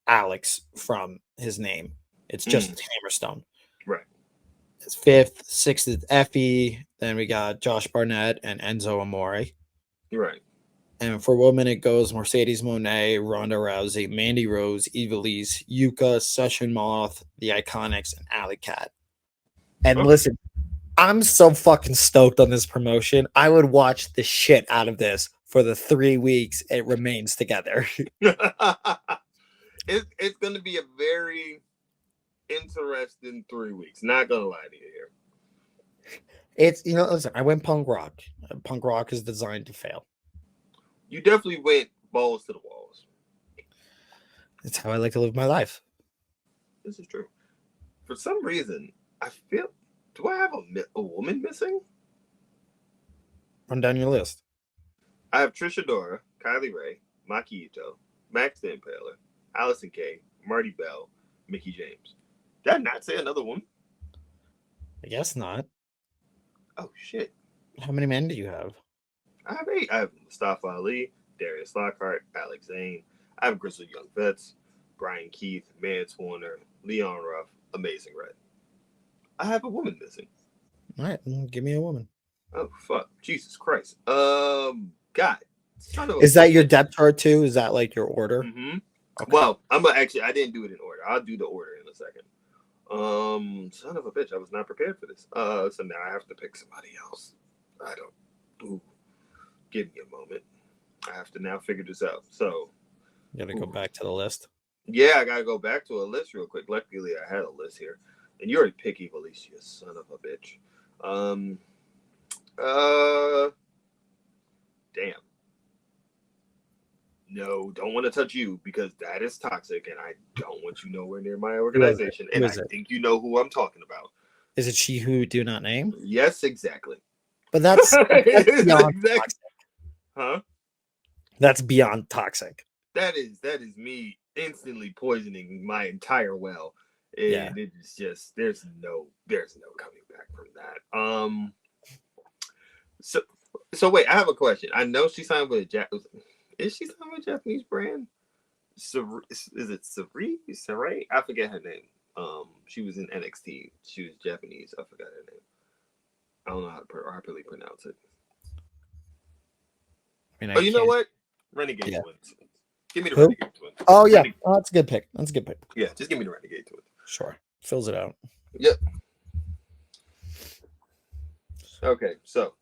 Alex from his name. It's just Hammerstone. Right. It's 5th, 6th is Effie. Then we got Josh Barnett and Enzo Amore. Right. And for women, it goes Mercedes Moné, Ronda Rousey, Mandy Rose, Ivelisse, Yuka, Session Moth, The Iconics, and Alley Cat. And listen, I'm so fucking stoked on this promotion. I would watch the shit out of this for the 3 weeks it remains together. It's going to be a very interesting 3 weeks. Not going to lie to you here. It's listen, I went punk rock. Punk rock is designed to fail. You definitely went balls to the walls. It's how I like to live my life. This is true. For some reason, I feel. Do I have a woman missing? Run down your list. I have Trisha Dora, Kylie Ray, Maki Ito, Max the Impaler, Allison Kay, Marty Bell, Mickey James. Did I not say another one? I guess not. Oh shit! How many men do you have? I have eight. I have Mustafa Ali, Darius Lockhart, Alex Zane. I have Grizzled Young Vets, Brian Keith, Mance Warner, Leon Ruff, Amazing Red. I have a woman missing. All right, give me a woman. Oh fuck! Jesus Christ! God, son of a Is that your bitch. depth chart too? Is that like your order? Mm-hmm. Okay. Well, I'm gonna actually. I didn't do it in order. I'll do the order in a second. Son of a bitch! I was not prepared for this. So now I have to pick somebody else. I don't. Ooh, give me a moment. I have to now figure this out. So, You gotta go back to the list. yeah, I gotta go back to a list real quick. Luckily, I had a list here, and you already pick Evalicia, son of a bitch. Um, damn. No, don't want to touch you because that is toxic, and I don't want you nowhere near my organization. Who And I is it? think you know who I'm talking about. Is it she who do not name? Yes, exactly. But that's beyond Exactly. toxic. Huh? That's beyond toxic. That is me instantly poisoning my entire well. And Yeah. it's just there's no coming back from that. So wait, I have a question. I know she signed with is she signed with a Japanese brand? Is it Sarai? I forget her name. She was in NXT. She was Japanese. I forgot her name. I don't know how to properly pronounce it. I mean, Oh, you know what? Renegade Twins. Give me the Who? Renegade Twins. Oh yeah, that's a good pick. That's a good pick. Yeah, just give me the Renegade Twins. Sure, fills it out. Yep. Okay, so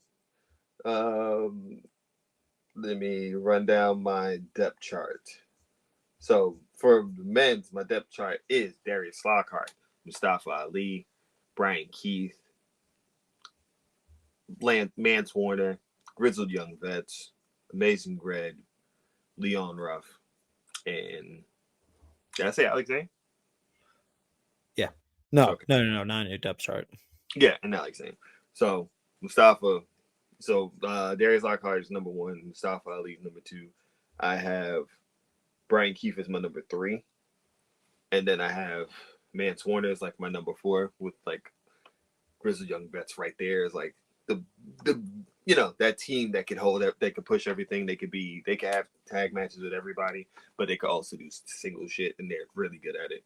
let me run down my depth chart. So for the men's, my depth chart is Darius Lockhart, Mustafa Ali, Brian Keith, Mance Warner, Grizzled Young Vets, Amazing Red, Leon Ruff, and did I say Alex Zane? Yeah. No, Okay. no, not in your depth chart. Yeah, and Alex Zane. So Mustafa, Darius Lockhart is number one, Mustafa Ali is number two. I have Brian Keith as my number three. And then I have Mance Warner as like my number four with like Grizzly Young Vets right there is like the that team that could hold it, they could push everything. They could have tag matches with everybody, but they could also do single shit and they're really good at it.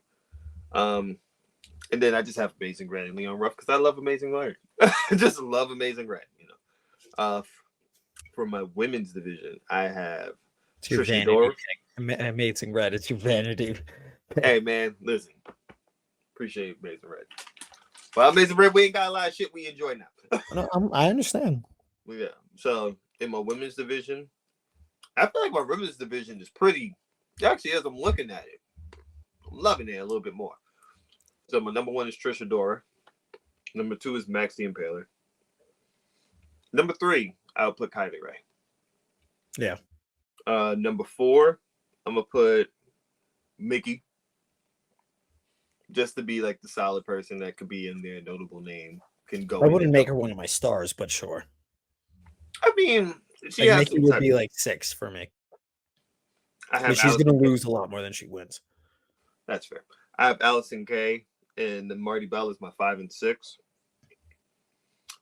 And then I just have Amazing Red and Leon Ruff because I love Amazing Red. I just love Amazing Red, For my women's division, I have Trisha Dora. Amazing Red. It's your vanity. Hey man, listen. Appreciate Amazing Red. Well, Amazing Red, we ain't got a lot of shit we enjoy now. No, I understand. Yeah. So in my women's division, I feel like my women's division is pretty. Actually, as I'm looking at it, I'm loving it a little bit more. So my number one is Trisha Dora. Number two is Max the Impaler. Number three, I'll put Kylie Ray. Yeah. Number four, I'm gonna put Mickey. Just to be like the solid person that could be in there, notable name can go. I wouldn't make her one of my stars, but sure. I mean, she like Mickey would be like 6 for me. She's gonna lose a lot more than she wins. That's fair. I have Allison Kay and Marty Bell as my 5 and 6.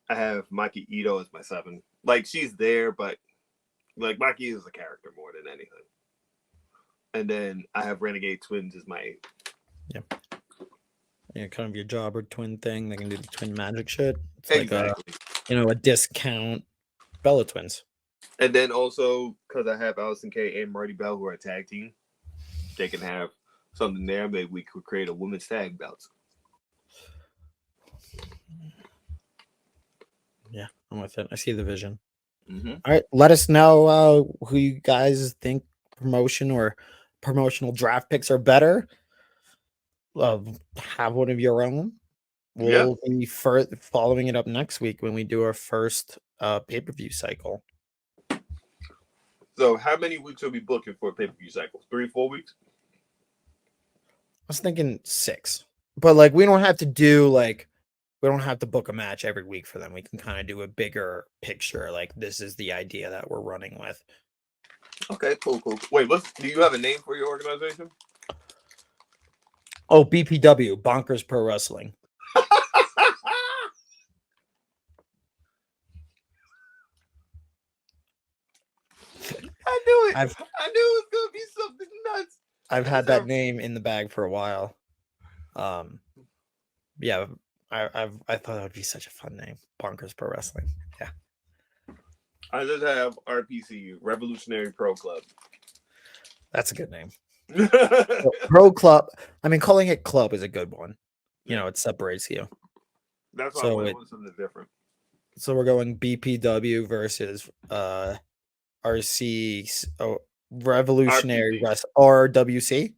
I have Maki Ito as my 7. Like she's there, but like Maki is a character more than anything. And then I have Renegade Twins as my 8. Yeah. Yeah, kind of your jobber twin thing. They can do the twin magic shit. It's exactly. Like a discount Bella Twins. And then also because I have Allison Kay and Marty Bell who are a tag team, they can have something there. Maybe we could create a women's tag belt. Yeah, I'm with it. I see the vision. Mm-hmm. All right, let us know who you guys think promotion or promotional draft picks are better. Have one of your own. Yeah. We'll be following it up next week when we do our first pay-per-view cycle. So how many weeks are we booking for a pay-per-view cycle? 3, 4 weeks? I was thinking 6. But like we don't have to do like we don't have to book a match every week for them. We can kind of do a bigger picture. Like this is the idea that we're running with. Okay, cool. Wait, do you have a name for your organization? Oh, BPW, Bonkers Pro Wrestling. I knew it. I've I knew it was gonna be something nuts. I've had that name in the bag for a while. Yeah, I thought that would be such a fun name, Bonkers Pro Wrestling. Yeah, I just have RPC, Revolutionary Pro Club. that's a good name. Pro Club. I mean, calling it club is a good one. You know, it separates you. That's why I want something different. So we're going BPW versus RC Revolutionary RWC.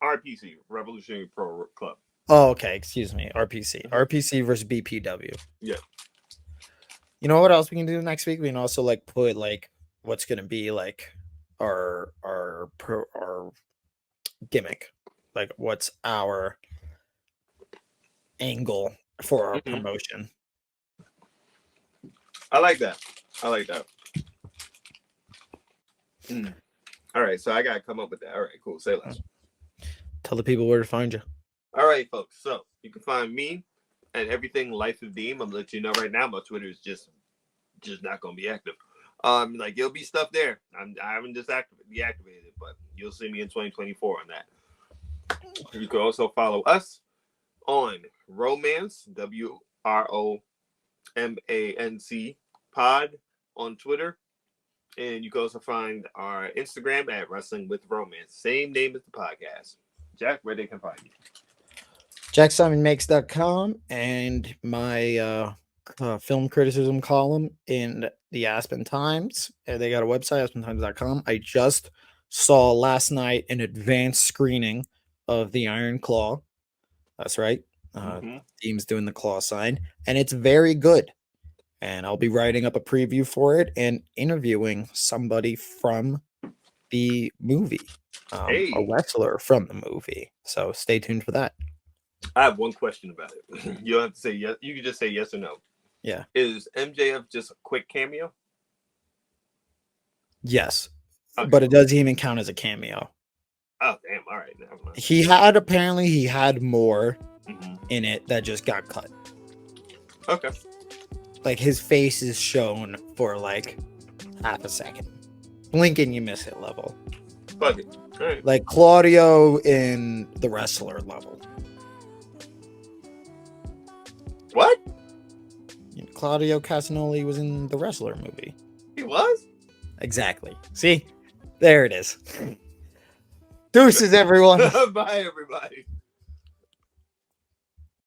RPC, Revolutionary Pro Club. Oh, okay. Excuse me. RPC. RPC versus BPW. Yeah. You know what else we can do next week? We can also like put like what's gonna be like our gimmick. Like what's our angle for our promotion. I like that. All right, so I gotta come up with that. All right, cool. Say less. Tell the people where to find you. All right, folks. So you can find me and everything Life of Deem. I'm gonna let you know right now. My Twitter is just not gonna be active. Like there'll be stuff there. I haven't deactivated it, but you'll see me in 2024 on that. You can also follow us on Wromance, WROMANC Pod on Twitter. And you can also find our Instagram at Wrestling with Wromance. Same name as the podcast. Jack, where they can find you? JackSimonMakes.com and my film criticism column in the Aspen Times. They got a website, aspentimes.com. I just saw last night an advanced screening of the Iron Claw. That's right. Team's doing the claw sign, and it's very good. And I'll be writing up a preview for it and interviewing somebody from the movie, a wrestler from the movie. So stay tuned for that. I have one question about it. You don't have to say yes. You can just say yes or no. Yeah. Is MJF just a quick cameo? Yes. Okay. But it doesn't even count as a cameo. Oh, damn. All right. Never mind. He had more in it that just got cut. Okay. Like his face is shown for like half a second. Blink and you miss it level. Fuck it. All right. Like Claudio in the wrestler level. What? Claudio Castagnoli was in the wrestler movie. He was? Exactly. See? There it is. Deuces, everyone. Bye, everybody.